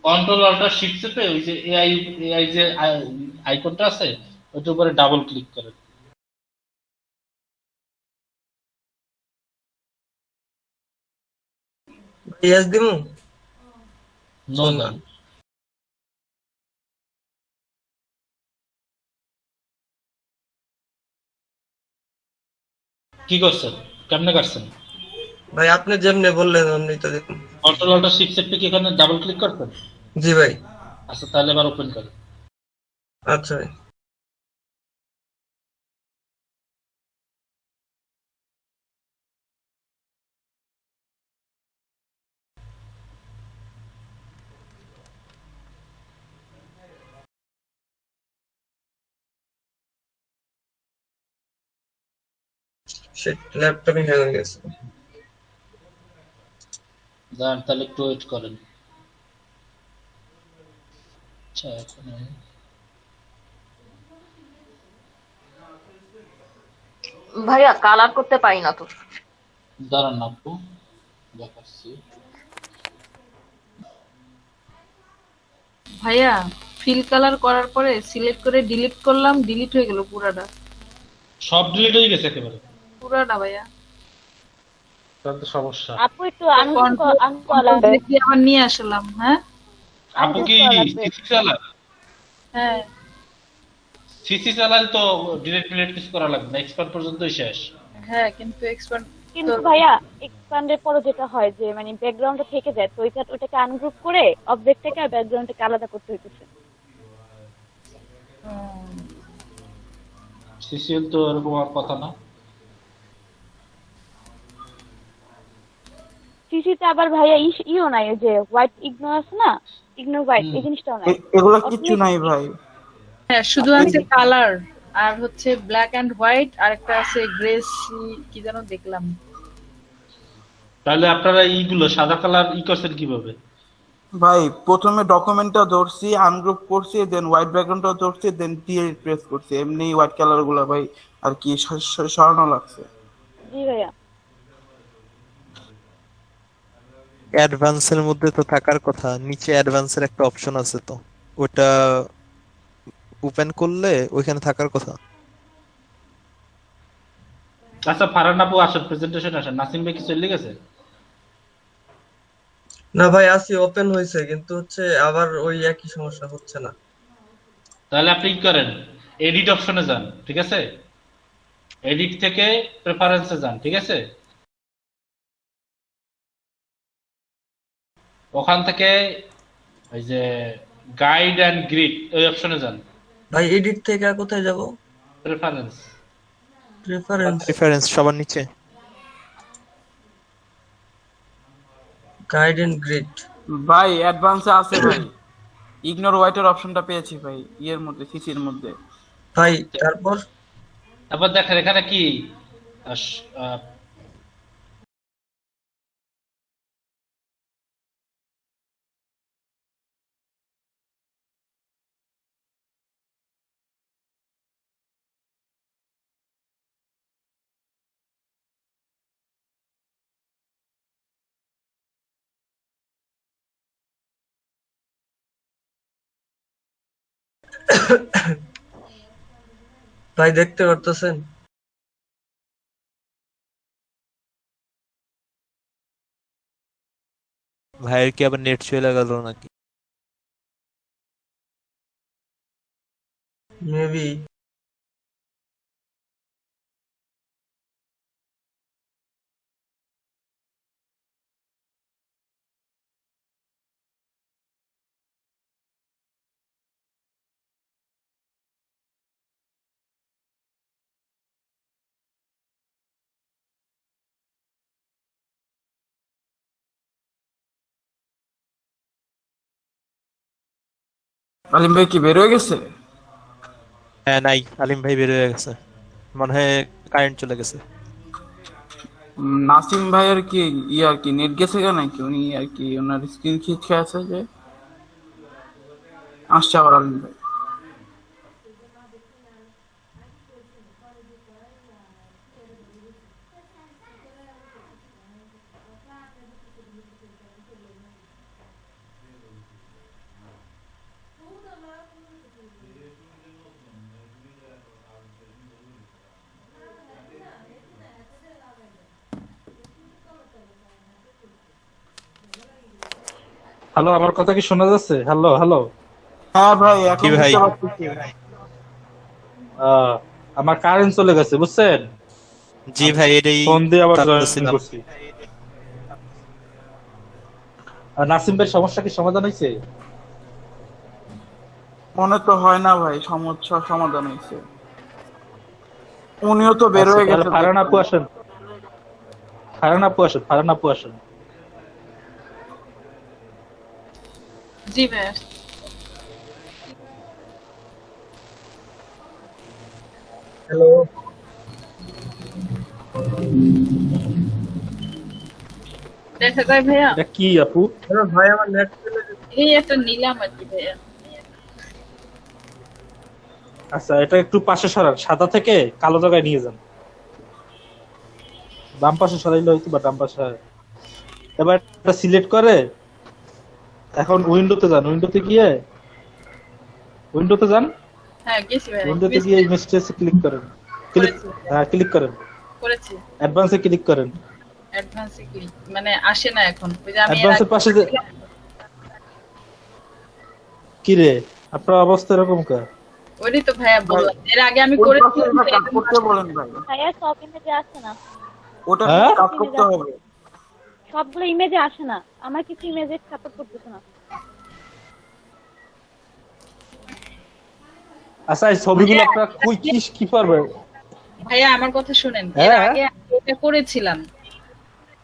কন্ট্রোল অল্টার শিফট চেপে ওই যে এআই এআই যে আইকনটা আছে ওইটার উপরে ডাবল ক্লিক করেন। ইয়েস দিমু? নো না। দেন। কি করছেন, কেমনে কাটছেন? ভাই আপনি যেমনে বললেন অমনি তো দেখুন। কন্ট্রোল অল্টার শিফট চেপে কি এখানে ডাবল ক্লিক করতেন? জি ভাই। আচ্ছা তাহলে এবার ওপেন করেন। আচ্ছা ভাই। শিট, ল্যাপটপে হ্যাং হয়ে গেছে। দাঁড়ান তাহলে একটু ওয়েট করেন। আচ্ছা এখন ভাইয়া কালার করতে পারি না তো। দাঁড়ান আপু দেখাচ্ছি। ভাইয়া ফিল কালার করার পরে সিলেক্ট করে ডিলিট করলাম, ডিলিট হয়ে গেল পুরাটা। সব ডিলিট হয়ে গেছে একেবারে? পুরাটা ভাইয়া। তাহলে তো সমস্যা। আপু একটু কন্ট্রোল আনকরা লাগবে, দিয়ে আবার নিয়ে আসলাম। হ্যাঁ আপু আনগ্রুপ কি করা লাগবে। সিসি চালান? হ্যাঁ সিসি চালালে তো ডিলিট কিছু করা লাগবে না, এক্সপার্ট পর্যন্তই শেষ। হ্যাঁ কিন্তু এক্সপার্ট তো কিন্তু ভাইয়া এক্সপ্যান্ডের পরে যেটা হয় যে মানে ব্যাকগ্রাউন্ডটা থেকে যায়, তো ওইটাকে আনগ্রুপ করে অবজেক্টটাকে আর ব্যাকগ্রাউন্ডটাকে আলাদা করতে হইতেছে। সিসিএল তো এরকম আর কথা না। সিসিতে আবার ভাইয়া ইও নাই, ওই যে হোয়াইট ইগনোর আছে না, ইগনোর হোয়াইট, এই জিনিসটাও নাই। এগুলা কিচ্ছু অটোমেটিক নাই ভাই। হ্যাঁ শুধু আছে কালার আর হচ্ছে ব্ল্যাক এন্ড হোয়াইট, আর একটা আছে গ্রে কি যেন দেখলাম। তাহলে আপনারা এইগুলো সাদা কালার করছেন কিভাবে? ভাই প্রথমে ডকুমেন্টটা ধরছি, আনগ্রুপ করছি, দেন হোয়াইট ব্যাকগ্রাউন্ডটা ধরছি, দেন ডিলিট প্রেস করছি, এমনি হোয়াইট কালার গুলা ভাই আর কি সরানো লাগছে। জি ভাইয়া। অ্যাডভান্সের মধ্যে তো থাকার কথা, নিচে অ্যাডভান্সের একটা অপশন আছে তো, ওটা ওপেন করলে ওইখানে থাকার কথা। আচ্ছা ফারহান আপু আসেন, প্রেজেন্টেশন আসেন। নাসিম ভাই কি চলে গেছে? না ভাই আসি, ওপেন হয়েছে কিন্তু হচ্ছে আবার ওই একই সমস্যা, হচ্ছে না। তাহলে আপনি কি করেন, এডিট অপশনে যান, ঠিক আছে? এডিট থেকে প্রেফারেন্সে যান, ঠিক আছে? ওখান থেকে ওই যে গাইড এন্ড গ্রিড ওই অপশনে যান। ভাই এডিট থেকে আর কোথায় যাব? প্রেফারেন্স। প্রেফারেন্স, রেফারেন্স সবার নিচে। Guide and grid. ভাই অ্যাডভান্সে আছে ভাই, ইগনোর হোয়াইটের অপশনটা পেয়েছি ভাই, ইয়ের মধ্যে সিসির মধ্যে। ভাই তারপর তারপর দেখেন এখানে কি আস- আহ, ভাই দেখতে পারতেছেন? ভাইয়ের কি আবার নেট চলে গেল নাকি? মেবি। আলিম ভাই কি বের হয়ে গেছে? হ্যাঁ নাই, আলিম ভাই বের হয়ে গেছে, মনে হয় কারেন্ট চলে গেছে। নাসিম ভাইয়ের কি আর কি নেট গেছে কেন নাকি, উনি আর কি ওনার স্ক্রিন খিচকে আছে যে আসছে আবার আলিম ভাই। হ্যালো, আমার কথা কি শোনা যাচ্ছে? Hello hello. হ্যাঁ ভাই কি এখন ভাই? বুঝতে পারছি। আমার কারেন্ট চলে গেছে বুঝছেন, জি ভাই, এটাই ফোন দিয়ে আবার জয়েন ভাবতেছিলাম। করছি। আর নাসিম ভাই সমস্যা কি সমাধান হয়েছে? মনে তো হয় না ভাই সমস্যা সমাধান হয়েছে, উনিও তো বের আচ্ছা, হয়ে তাহলে গেছে। ফারহান আপু আসেন, ফারহান আপু আসেন, ফারহান আপু আসেন। জি ভাইয়া। হ্যালো, দেখা যায় ভাইয়া, এটা কি আপু? হ্যালো ভাই, আমার নেট চলে গেছে। এই একটা নিলাম আর কি ভাইয়া। আচ্ছা, এটা একটু পাশে সরান, সাদা থেকে কালো জায়গায় নিয়ে যান। বাম পাশে সরাইলে হয়তো, বা ডান পাশে। এবার এটা সিলেক্ট করে এখন উইন্ডোতে যান, উইন্ডোতে যান, হ্যাঁ গেছি ভাইয়া। উইন্ডোতে গিয়ে ইমেজে ক্লিক করেন, ক্লিক করেন, করেছি। অ্যাডভান্সে ক্লিক করেন। অ্যাডভান্সে ক্লিক মানে আসে না এখন, ওই যে আমি অ্যাডভান্সের পাশে কি রে, আপনার অবস্থা এরকম কা? ওইটাই তো ভাইয়া বললাম, এর আগে আমি ওই করেছি। পাশে একটা কাজ করতে বলেন ভাই, ভাইয়া সব ইমেজে আসে না, ওটা হ্যাঁ? কাজ করতে হবে। সবগুলো ইমেজে আসে না, আমার কিছু ইমেজে সাপোর্ট করতেছে না। আচ্ছা, এই ছবিগুলো আপনারা কি পারবে? ভাইয়া আমার কথা শুনেন, এর হ্যাঁ। আগে আমি এটা করেছিলাম,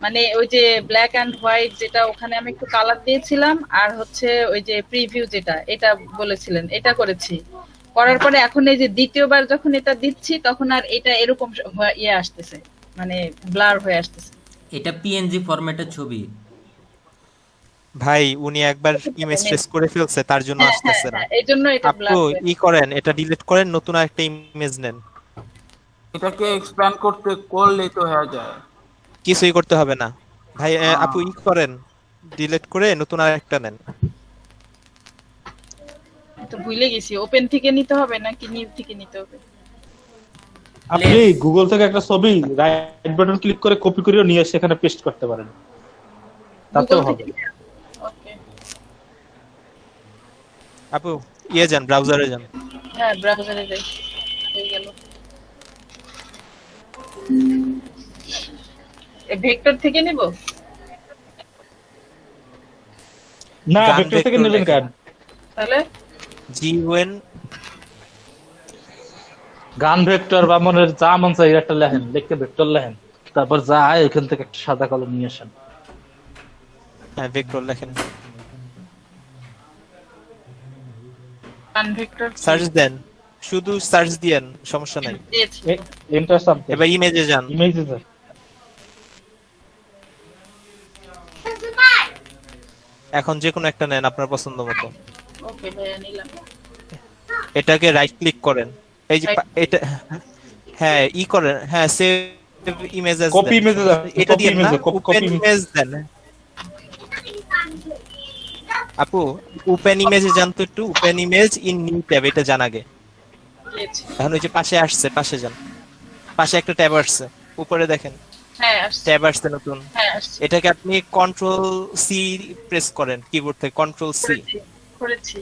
মানে ওই যে ব্ল্যাক এন্ড হোয়াইট যেটা, ওখানে আমি একটু কালার দিয়েছিলাম, আর হচ্ছে ওই যে প্রিভিউ যেটা, এটা বলেছিলেন, এটা করেছি। করার পরে এখন এই যে দ্বিতীয়বার যখন এটা দিচ্ছি, তখন আর এটা এরকম ইয়ে আসতেছে, মানে ব্লার হয়ে আসতেছে। এটা পিএনজি ফরম্যাটের ছবি ভাই উনি একবার ইমেজ ট্রেস করে ফেলছে, তার জন্য হ্যাঁ হ্যাঁ আসতেছে না। হ্যাঁ, এই জন্য এটা ব্লার আপু হয়ে। ই করেন, এটা ডিলিট করেন, নতুন আরেকটা ইমেজ নেন। এটাকে এক্সপ্যান্ড করতে করলেই তো হয়ে যায়। কিছুই করতে হবে না ভাই। আপু ই করেন, ডিলিট করে নতুন আরেকটা নেন। তো ভুলে গেছি, ওপেন থেকে নিতে হবে নাকি নিউ থেকে নিতে হবে? আপনি গুগল থেকে একটা ছবি রাইট বাটন ক্লিক করে কপি করেও নিয়ে এসে এখানে পেস্ট করতে পারেন, তাতেও Google হবে। থেকে? ওকে। আপু ইয়ে যান, ব্রাউজারে যান। হ্যাঁ ব্রাউজারে যাই, হয়ে গেল। ভেক্টর থেকে নেব? না, গান ভেক্টর থেকে vector নেবেন লেখেন। কেন? তাহলে GUN গান ভেক্টর বা মনের যা মন চাই একটা লেখেন, লিখে ভেক্টর লেখেন, তারপর যা আয় এখান থেকে একটা সাদা কলম নিয়ে আসেন। হ্যাঁ ভেক্টর লেখেন, গান ভেক্টর সার্চ দেন, শুধু সার্চ দিয়েন, সমস্যা নাই। দিয়েছি। এন্টার সামথিং, এবার ইমেজে যান। ইমেজে যান। এখন যে কোনো একটা নেন আপনার পছন্দ মতো। ওকে ভাইয়া নিলাম। এটাকে রাইট ক্লিক করেন, এই যে এটা, হ্যাঁ ই করেন, হ্যাঁ সেভ ইমেজেস, কপি ইমেজে যান, এটা কপি দিয়ে না, ইমেজে, ওপেন কপি ইমেজ দেন। আপু ওপেন ইমেজে যান তো, একটু open image in new tab, এটা জান আগে। দিয়েছি। এখন ওই যে পাশে আসছে, পাশে যান, পাশে একটা ট্যাব আসছে, উপরে দেখেন হ্যাঁ আসছে। ট্যাব আসছে নতুন। হ্যাঁ আসছে। এটাকে আপনি কন্ট্রোল সি প্রেস করেন কিবোর্ড থেকে, কন্ট্রোল সি। করেছি।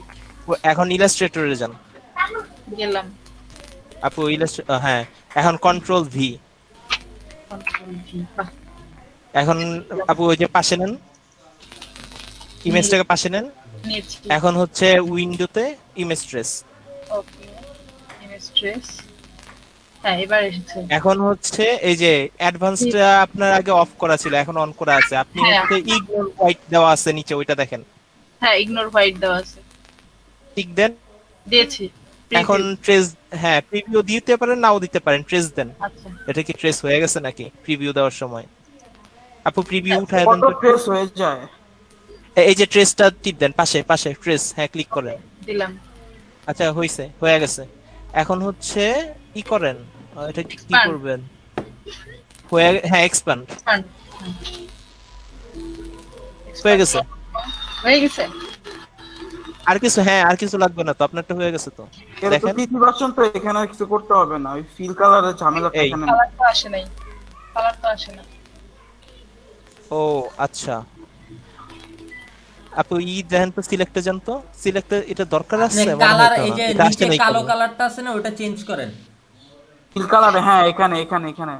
এখন ইলাস্ট্রেটরে যান। গেলাম। আপু হ্যাঁ, এখন কন্ট্রোল ভি। Control V. বাহ, এখন আপু ওই যে পাশে নেন, ইমেজটাকে পাশে নেন। নিয়েছি। এখন হচ্ছে উইন্ডোতে ইমেজ ট্রেস। ওকে, ইমেজ ট্রেস। হ্যাঁ এবার এসেছে। এখন হচ্ছে এই যে অ্যাডভান্সটা আপনার আগে অফ করা ছিল, এখন অন করা আছে। আপনি হ্যাঁ। হচ্ছে ইগনোর হোয়াইট দেওয়া আছে নিচে, ওইটা দেখেন। হ্যাঁ ইগনোর হোয়াইট দেওয়া আছে। টিক দেন। দিয়েছি। এখন Preview। ট্রেস, হ্যাঁ প্রিভিউ দিতে পারেন নাও দিতে পারেন, ট্রেস দেন। আচ্ছা এটা কি ট্রেস হয়ে গেছে নাকি প্রিভিউ দেওয়ার সময়? আপু প্রিভিউ উঠায় দেন কত তো। ট্রেস হয়ে যায়? এই যে ট্রেসটা টিপ দেন, পাশে পাশে ট্রেস, হ্যাঁ ক্লিক করেন। দিলাম। আচ্ছা হইছে, হয়ে গেছে। এখন হচ্ছে কি করেন, এটা কি Expand। করবেন? হ্যাঁ এক্সপ্যান্ড Expand। হয়ে গেছে। হয়ে গেছে। আর কিছু, হ্যাঁ আর কিছু লাগবে না তো, আপনারটা হয়ে গেছে তো। এটা তো দেখেন পিসি ভার্সন, তো এখানে আর কিছু করতে হবে না, ওই ফিল কালারের ঝামেলাটা এই। এখানে। কালার তো আসে নাই। কালার তো আসে না। ও আচ্ছা, আপু দেখেন তো, সিলেক্টে যান তো, সিলেক্টে এটা দরকার আছে মনে হয় কালার তো এই না, যে এটা আসছে নিচে নাই কালো কেন? কালারটা আছে না, ওটা চেঞ্জ করেন। ফিল কালার, হ্যাঁ এখানে এখানে এখানে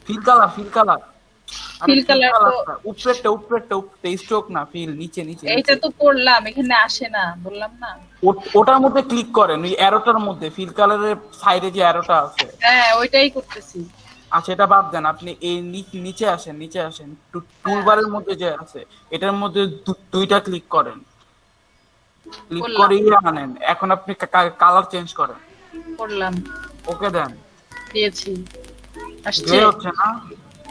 fill colour, fill colour. Fill color তো উপরেরটা স্ট্রোক না, ফিল নিচে নিচে এইটা তো করলাম, এখানে আসে না, বললাম না। ওটার মধ্যে ক্লিক করেন, ওই অ্যারোটার মধ্যে, ফিল কালারের সাইডে যে অ্যারোটা আছে। হ্যাঁ ওইটাই করতেছি। আচ্ছা এটা বাদ দেন, আপনি এই নিচে আসেন, নিচে আসেন, টুলবারের মধ্যে যে আছে এটার মধ্যে দুইটা ক্লিক করেন, ক্লিক করলাম। করে আনেন। এখন আপনি কালার চেঞ্জ করেন, করলাম। ওকে দেন। দিয়েছি। আসছে গ্রে হচ্ছে না?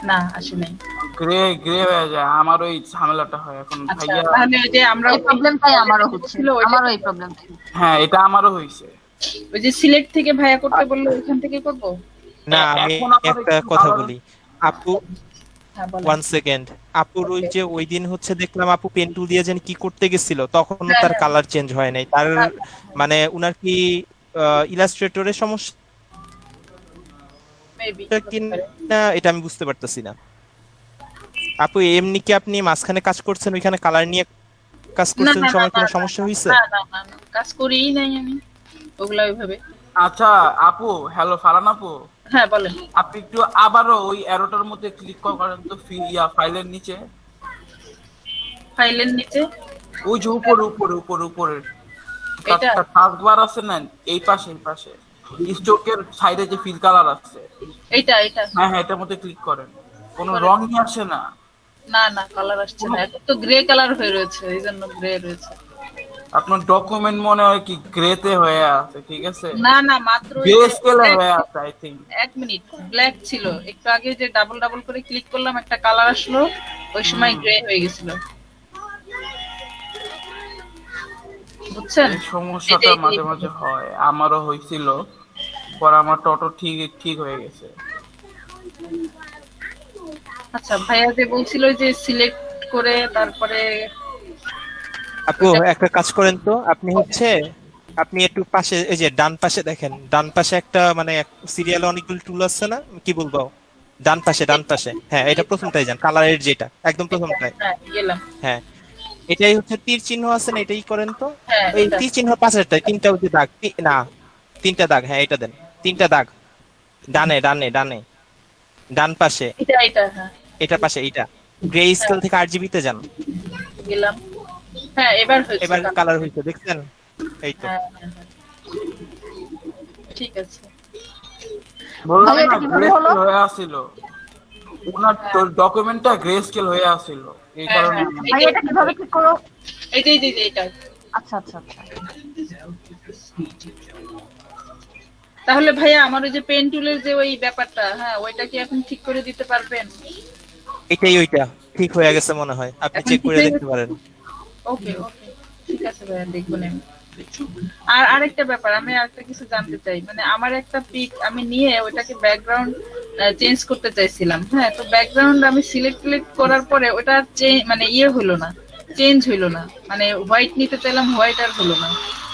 না, আসে নাই। গ্রে গ্রে হয়ে যায়, আমার ওই ঝামেলাটা হয় এখন আচ্ছা ভাইয়া। তাহলে ওই যে আমরা এই প্রবলেমটাই আমারও হচ্ছে, আমারও এই প্রবলেম। হ্যাঁ এটা আমারও হয়েছে। ওই যে সিলেক্ট থেকে ভাইয়া করতে বললো, ওইখান থেকে করব। না আমি এখন আমার একটা একটু কথা কালার- বলি আপু, হ্যাঁ বলেন। 1 সেকেন্ড। আপুর ওই যে ওই দিন হচ্ছে দেখলাম আপু পেন টুল দিয়ে যেন কি করতে গেছিল, তখন হ্যাঁ, তার হ্যাঁ। কালার চেঞ্জ হয় নাই, তার মানে উনার কি ইলাস্ট্রেটরের সমস্যা মেবি কি না এটা আমি বুঝতে পারতেছি না। আপু এমনি কি আপনি মাঝখানে কাজ করছেন, ওইখানে কালার নিয়ে কাজ না করছেন, না সময় না, কোনো না, সমস্যা হয়েছে? না না না না, কাজ করিই নাই আমি ওগুলা ওইভাবে। আচ্ছা আপু, হ্যালো ফারান আপু, হ্যাঁ বলেন। আপনি একটু আবারও ওই অ্যারোটার মধ্যে ক্লিক করেন তো, ফাইলের নিচে, ফাইলের নিচে ওই যে উপরে উপরে উপরে উপরে এটা? টাস্কবার আছে না, এই পাশে এই পাশে স্ট্রোকের সাইডে যে ফিল কালার আছে, এইটা এটা? হ্যাঁ হ্যাঁ এটার মধ্যে ক্লিক করেন। কোনো রং নিয়ে আসে না? না না, কালার আসছে না, এখন তো গ্রে কালার হয়ে রয়েছে, এই জন্য গ্রে রয়েছে। আপনার ডকুমেন্ট মনে হয় কি গ্রেতে হয়ে আছে, ঠিক আছে? না না, মাত্র গ্রে স্কেলে হয়ে আছে আই থিংক। এক মিনিট, ব্ল্যাক ছিল, একটু আগে যে ডাবল ডাবল করে ক্লিক করলাম একটা কালার আসলো, ওই সময় গ্রে হয়ে গেছিল, বুঝছেন? এই সমস্যাটা এটাই মাঝে মাঝে হয়, আমারও হয়েছিল, পরে আমার টোটো ঠিক ঠিক হয়ে গেছে। আচ্ছা ভাইয়া যে বলছিল যে সিলেক্ট করে তারপরে আপু একটা কাজ করেন তো, আপনি হচ্ছে আপনি একটু পাশে, এই যে ডান পাশে দেখেন, ডান পাশে একটা মানে সিরিয়ালে অনেকগুলো টুল আছে না, কি বলবো, ডান পাশে ডান পাশে, হ্যাঁ এটা প্রথমটাই যান, কালারের যেটা একদম প্রথমটায়, হ্যাঁ গেলাম। হ্যাঁ এটাই হচ্ছে তীর চিহ্ন আছে না, এটাই করেন তো। হ্যাঁ এই এটা। তীর চিহ্ন পাশেরটা তিনটা ওই যে দাগ, না তিনটা দাগ, হ্যাঁ এটা দেন, তিনটা দাগ ডানে ডানে ডানে, ডান পাশে এটা এটা হ্যাঁ এটা পাশে, এইটা গ্রে স্কেল থেকে RGB তে যান। গেলাম। হ্যাঁ এবার হয়েছে। এবার কালার হয়েছে দেখছেন, এই তো। হ্যাঁ, হ্যাঁ, হ্যাঁ। ঠিক আছে। বললাম তাহলে না এটা কিভাবে গ্রে হলো? স্কেল হয়ে আসছিল, ওনার ডকুমেন্টটা গ্রে স্কেল হয়ে আসছিল, এই হ্যাঁ, কারণে। হ্যাঁ। ভাই এটা কিভাবে ঠিক করো? এইটাই এটা। আচ্ছা আচ্ছা আচ্ছা। তাহলে ভাইয়া আমার ওই যে পেন টুলের যে ওই ব্যাপারটা, হ্যাঁ ওইটা কি এখন ঠিক করে দিতে পারবেন? এটাই ওইটা ঠিক হয়ে গেছে মনে হয়, আপনি এখন চেক ঠিক করে হয়ে দেখতে পারেন। ওকে ওকে, ঠিক আছে ভাইয়া, দেখবো না আমি। আর আরেকটা ব্যাপার, আমি আরেকটা কিছু জানতে চাই, মানে আমার একটা পিক আমি নিয়ে ওটাকে ব্যাকগ্রাউন্ড চেঞ্জ করতে চাইছিলাম, হ্যাঁ তো ব্যাকগ্রাউন্ড আমি সিলেক্ট করার পরে ওটা মানে ইয়ে হলো না, চেঞ্জ হইলো না, মানে হোয়াইট নিতে চাইলাম, হোয়াইট আর হলো না,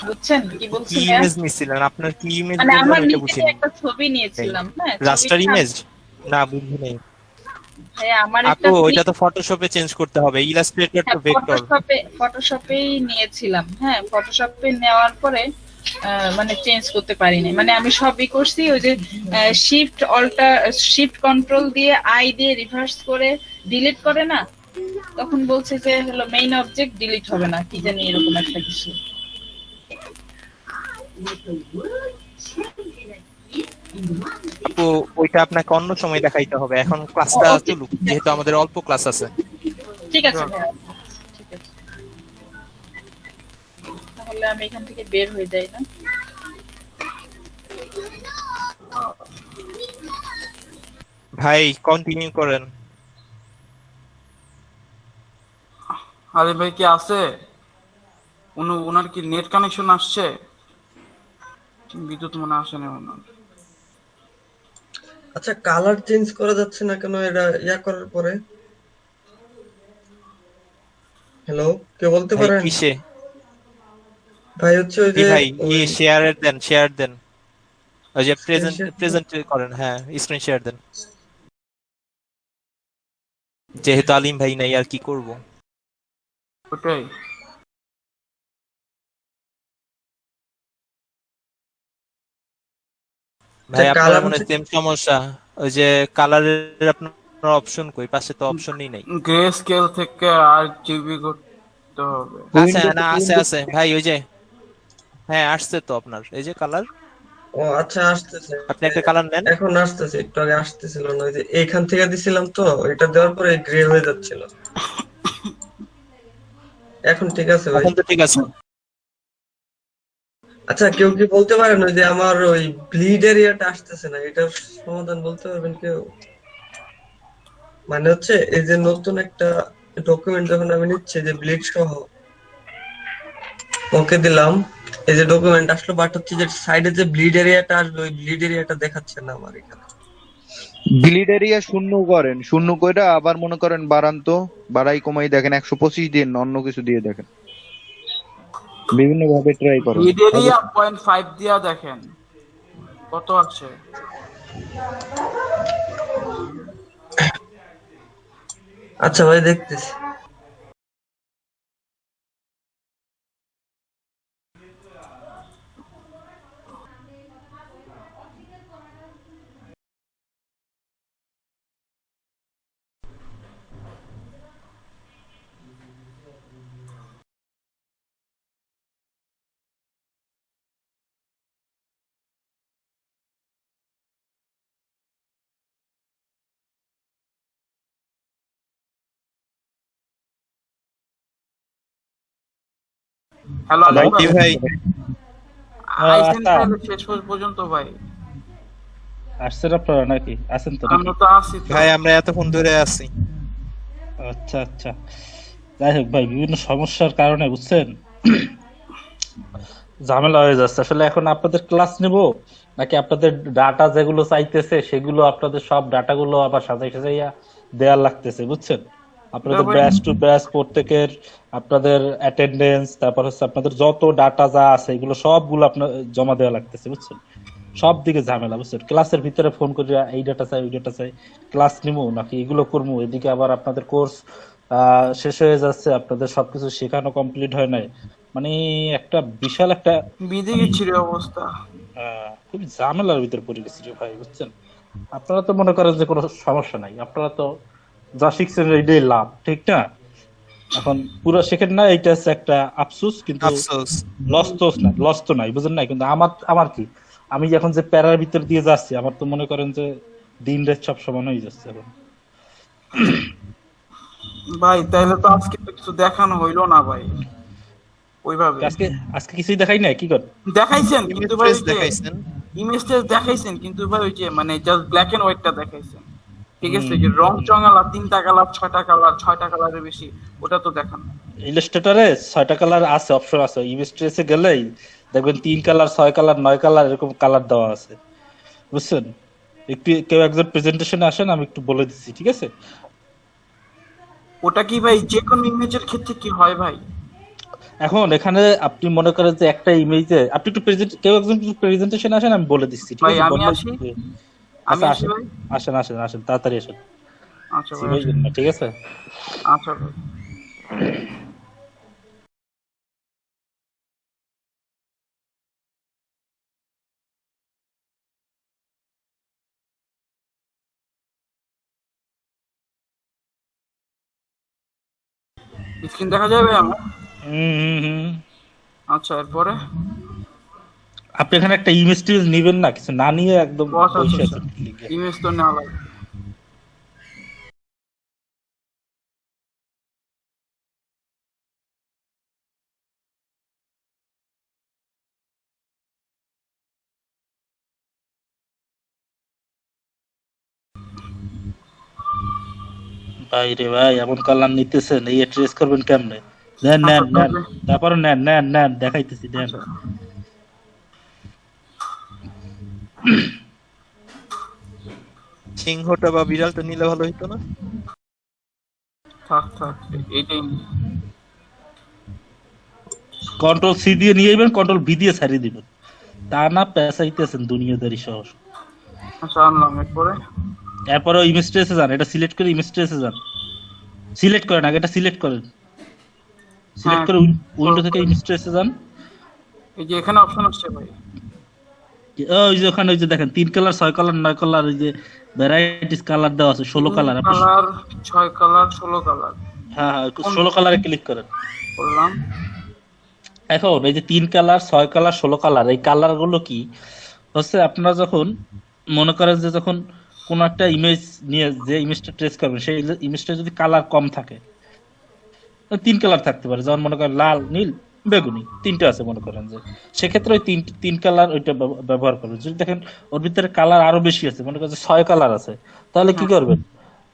বুঝছেন কি কি বলছি? ইমেজ নিছিলেন, আপনার কি ইমেজ মানে বললেন আমার ওইটা নিচে বুঝিনি। একটা ছবি নিয়েছিলাম, হ্যাঁ রাস্টার ইমেজ না, বুঝি নেই হ্যাঁ আমার একটা আপু, ওইটা তো ফটোশপে চেঞ্জ করতে হবে, ইলাস্ট্রেটর তো ভেক্টর। ফটোশপেই নিয়েছিলাম, হ্যাঁ ফটোশপে নেওয়ার পরে মানে চেঞ্জ করতে পারিনি, মানে আমি সবই করছি, ওই যে শিফট কন্ট্রোল দিয়ে আই দিয়ে রিভার্স করে ডিলিট করে না, তখন বলছে যে হলো মেইন অবজেক্ট ডিলিট হবে না, কি জানি এরকম একটা কিছু। আপু ওইটা আপনাকে অন্য সময় দেখাইতে হবে, এখন ক্লাসটা চলুক, যেহেতু আমাদের অল্প ক্লাস আছে। ঠিক আছে ভাইয়া, ঠিক আছে। তাহলে আমি এখান থেকে বের হয়ে যাই না? ভাই কন্টিনিউ করেন। আরে ভাই কি আছে? ওনার কি নেট কানেকশন আসছে? বিদ্যুৎ মনে আসে না ওনার। আচ্ছা, কালার চেঞ্জ করা যাচ্ছে না কেন এটা করার পরে? হ্যালো, কে বলতে ভাই পারেন? কিসে? ভাই হচ্ছে ওই জি যে ভাই ওই শেয়ার দেন, ওই যে স্ক্রিন শেয়ার। প্রেজেন্ট করেন, হ্যাঁ স্ক্রিন শেয়ার দেন। যেহেতু আলিম ভাই নাই আর কি করব। ওটাই। আচ্ছা, ভাই আপনার কালার মনে হচ্ছে সেম সমস্যা, ওই যে কালারের আপনার অপশন কই? পাশে তো অপশনই নাই। গ্রে স্কেল থেকে আর জিবি করতে হবে। আছে উইন্ডোজ না, আছে উইন্ডোজ আছে ভাই, ওই যে হ্যাঁ আসছে তো আপনার এই যে কালার। ও আচ্ছা, আসতেছে। আপনি একটা কালার নেন। এখন আসতেছে, একটু আগে আসতেছিল না, ওই যে এইখান থেকে দিছিলাম তো, এটা দেওয়ার পরে গ্রে হয়ে যাচ্ছিল। এখন ঠিক আছে ভাই। এখন তো ঠিক আছে। আচ্ছা, কেউ কি বলতে পারেন ওই যে আমার ওই ব্লিড এরিয়াটা আসতেছে না, এটার সমাধান বলতে পারবেন কেউ? মানে হচ্ছে এই যে নতুন একটা ডকুমেন্ট যখন আমি নিচ্ছি যে ব্লিড সহ, ওকে দিলাম, এই যে ডকুমেন্ট আসলো, বাট হচ্ছে যে সাইডে যে ব্লিড এরিয়াটা আসবে ওই ব্লিড এরিয়াটা দেখাচ্ছে না আমার এখানে। গ্লিড এরিয়া শূন্য করেন, শূন্য কইরা আবার মনে করেন বাড়ান তো, বাড়াই কমাই দেখেন 125 দিন, অন্য কিছু দিয়ে দেখেন, বিভিন্ন ভাবে ট্রাই করেন। লিডেরিয়া 0.5 দিয়া দেখেন কত আছে। আচ্ছা ভাই, দেখতেছি। হ্যালো আলিম হ্যালো। ভাই, জি ভাই। আইসেন আচ্ছা, তাহলে শেষ পর্যন্ত ভাই? আসছেন আপনারা নাকি? আছেন তো নাকি? আমরা তো আছি তো। ভাই আমরা এতক্ষণ ধরে আছি। আচ্ছা আচ্ছা, যাই হোক ভাই, বিভিন্ন সমস্যার কারণে বুঝছেন ঝামেলা হয়ে যাচ্ছে। আসলে এখন আপনাদের ক্লাস নেব নাকি আপনাদের ডাটা যেগুলো চাইতেছে সেগুলো আপনাদের সব ডাটাগুলো আবার সাজাই সাজাইয়া দেওয়ার লাগতেছে বুঝছেন? আপনাদের ভাই ব্যাচ টু ব্যাচ প্রত্যেকের আপনাদের অ্যাটেন্ডেন্স, তারপর হচ্ছে আপনাদের যত ডাটা যা আছে এগুলো সবগুলো আপনার জমা দেওয়া লাগতেছে বুঝছেন? সব দিকে ঝামেলা বুঝছেন? ক্লাসের ভিতরে ফোন করিয়া এই ডাটা চাই ওই ডাটা চাই, ক্লাস নিবো নাকি এগুলো করবো, এদিকে আবার আপনাদের কোর্স শেষ হয়ে যাচ্ছে, আপনাদের সবকিছু শেখানো কমপ্লিট হয় নাই, মানে একটা বিশাল একটা বিধি মানে ছিল অবস্থা। খুব ঝামেলার ভিতরে পড়ে গেছি রে ভাই বুঝছেন? আপনারা তো মনে করেন যে কোনো সমস্যা নাই, আপনারা তো যা শিখছেন এইটাই লাভ, ঠিক না? এখন পুরো শেখেন না, এইটা হচ্ছে একটা আফসোস, কিন্তু আফসোস। লস তো নাই বুঝেন না? কিন্তু আমার আমার কি, আমি এখন যে প্যারার ভিতর দিয়ে যাচ্ছি, আমার তো মনে করেন যে দিন রাত সব সমান হয়ে যাচ্ছে এখন। ভাই তাইলে তো আজকে তো কিছু দেখানো হইলো না ভাই ওইভাবে। আজকে আজকে কিছুই দেখাই নাই কি কর? দেখাইছেন কিন্তু ভাই ওই যে দেখাইছেন। ইমেজটা দেখাইছেন, কিন্তু ভাই ওই যে মানে জাস্ট ব্ল্যাক এন্ড হোয়াইটটা দেখাইছেন, ঠিক আছে? হুম, যে রং চঙালা 3টা কালার 6টা কালার 6টা কালারের বেশি ওটা তো দেখান না। ইলাস্ট্রেটরে 6টা কালার আছে, অপশন আছে, ইলাস্ট্রেটরে গেলেই দেখবেন 3 কালার 6 কালার 9 কালার এরকম কালার দেওয়া আছে বুঝছেন? একটু কেউ একজন প্রেজেন্টেশনে আসেন, আমি একটু বলে দিচ্ছি, ঠিক আছে? ওটা কি ভাই যে কোনো ইমেজের ক্ষেত্রে কি হয় ভাই? এখন এখানে আপনি মনে করেন যে একটা ইমেজে আপনি একটু কেউ একজন প্রেজেন্টেশন আসেন, আমি বলে দিচ্ছি, ঠিক ভাই আছে? আমি বললে আসি, আমি আচ্ছা আসি আসেন, ভাই। আসেন আসেন আসেন তাড়াতাড়ি আসেন, আচ্ছা ভাই চিবাইবেন না, ঠিক আছে? আচ্ছা ভাই। স্ক্রিন দেখা যাবে আমার? হুম হুম হুম। আচ্ছা, এরপরে আপনি এখানে একটা ইমেজ টিমেজ নিবেন না, কিছু না নিয়ে একদম আচ্ছা বসে আচ্ছা, আছেন লিখে। ইমেজ তো নেওয়া লাগবে। ভাই রে ভাই, এমন কালার নিতেছেন, এই ট্রেস করবেন কেমনে? নেন নেন নেন, তারপরে নেন নেন নেন, দেখাইতেছি নেন। সিংহটা বা বিড়ালটা নিলে ভালো হইতো না? থাক থাক, এইটাই কন্ট্রোল সি দিয়ে নিয়ে যাবেন, কন্ট্রোল ভি দিয়ে ছাড়িয়ে দিবেন, তা না পেঁচাইতেছেন দুনিয়াদারি সহ। আচ্ছা আনলাম। এরপরে এরপরে ইমেজ ট্রেসে যান, এটা সিলেক্ট করে ইমেজ ট্রেসে যান, সিলেক্ট করেন আগে, এটা সিলেক্ট করেন, সিলেক্ট করে উইন্ডো থেকে ইমেজ ট্রেসে যান। এই যে এখানে অপশন আসছে ভাই, ওই যে ওখানে ওই যে দেখেন 3 কালার 6 কালার 9 কালার, ওই যে ভ্যারাইটিস কালার দেওয়া আছে, 16 কালার। আপনি কালার 6 কালার 16 কালার, হ্যাঁ হ্যাঁ 16 কালারে ক্লিক করেন। করলাম। এখন এই যে 3 কালার 6 কালার 16 কালার, এই কালার গুলো কি হচ্ছে, আপনারা যখন মনে করেন যে যখন কোন একটা ইমেজ নিয়ে যে ইমেজটা ট্রেস করবেন, সেই ইমেজটা যদি কালার কম থাকে, 3 কালার থাকতে পারে, যেমন মনে করেন লাল নীল বেগুনি 3টা আছে মনে করেন, যে সেক্ষেত্রে ওই তিন কালার ওইটা ব্যবহার করবেন। যদি দেখেন ওর ভিতরে কালার আরো বেশি আছে, মনে করেন 6 কালার আছে, তাহলে কি করবেন,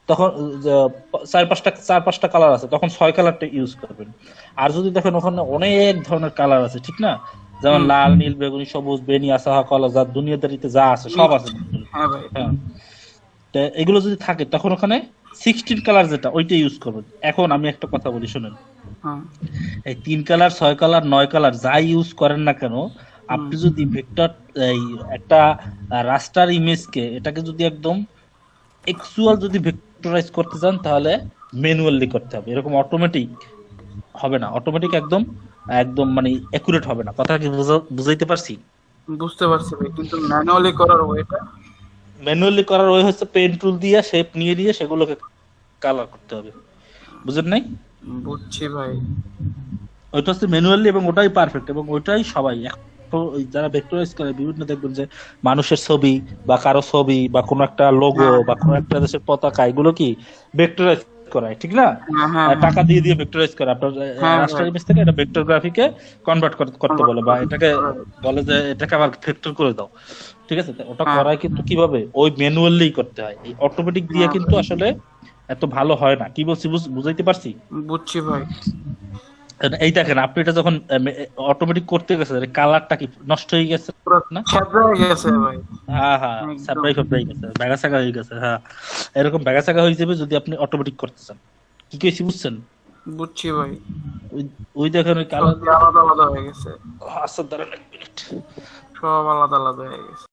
তখন 4-5টা কালার আছে, তখন 6 কালারটা ইউজ করবেন। আর যদি দেখেন ওখানে অনেক ধরনের কালার আছে, ঠিক না, যেমন লাল নীল বেগুনি সবুজ বেনি আসাহা কলা, যা দুনিয়াদারিতে যা আছে সব আছে। হ্যাঁ ভাই, হ্যাঁ, তো এগুলো যদি থাকে তখন ওখানে 16 কালার যেটা ওইটা ইউজ করবেন। এখন আমি একটা কথা বলি শুনেন, এই 3 কালার 6 কালার 9 কালার যাই ইউজ করেন না কেন, আপনি যদি ভেক্টর এই একটা রাস্টার ইমেজকে এটাকে যদি একদম অ্যাকচুয়াল যদি ভেক্টরাইজ করতে চান, তাহলে ম্যানুয়ালি করতে হবে, এরকম অটোমেটিক হবে না। অটোমেটিক একদম একদম মানে অ্যাকুরেট হবে না। কথা কি বুঝাইতে পারছি? বুঝতে পারছি ভাই, কিন্তু ম্যানুয়ালি করার ওয়েটা, ম্যানুয়ালি করার ওয়ে হচ্ছে পেন টুল দিয়ে শেপ নিয়ে দিয়ে সেগুলোকে কালার করতে হবে, বুঝেন নাই? বুঝছি ভাই। ওইটা হচ্ছে ম্যানুয়ালি, এবং ওটাই পারফেক্ট, এবং ওইটাই সবাই এখন যারা ভেক্টরাইজ করে বিভিন্ন দেখবেন যে মানুষের ছবি বা কারো ছবি বা কোনো একটা লোগো বা কোনো একটা দেশের পতাকা, এগুলো কি ভেক্টরাইজ করায়, ঠিক না? টাকা দিয়ে দিয়ে ভেক্টরাইজ করে, আপনার রাস্টার ইমেজ থেকে এটা ভেক্টর গ্রাফিকে কনভার্ট করতে বলে, বা এটাকে বলে যে এটাকে আবার ভেক্টর করে দাও, ঠিক আছে? ওটা করায় কিন্তু কিভাবে, ওই ম্যানুয়ালি করতে হয়, এই অটোমেটিক দিয়ে কিন্তু আসলে এত ভালো হয় না। কি বলছি বুঝাইতে পারছি? বুঝছি ভাই। এই দেখেন আপনি এটা যখন অটোমেটিক করতে গেছে, কালারটা কি নষ্ট হয়ে গেছে না? ছাদরা হয়ে গেছে ভাই। হ্যাঁ হ্যাঁ, সাপ্রাই গেছে, ব্যাগাসাগা হয়ে গেছে। হ্যাঁ, এরকম ব্যাগাসাগা হয়ে যাবে যদি আপনি অটোমেটিক করতে চান। কি কইছি বুঝছেন? বুঝছি ভাই। ওই দেখেন ওই কালার আলাদা আলাদা হয়ে গেছে। আচ্ছা দাঁড়ান এক মিনিট, সব আলাদা আলাদা হয়ে গেছে।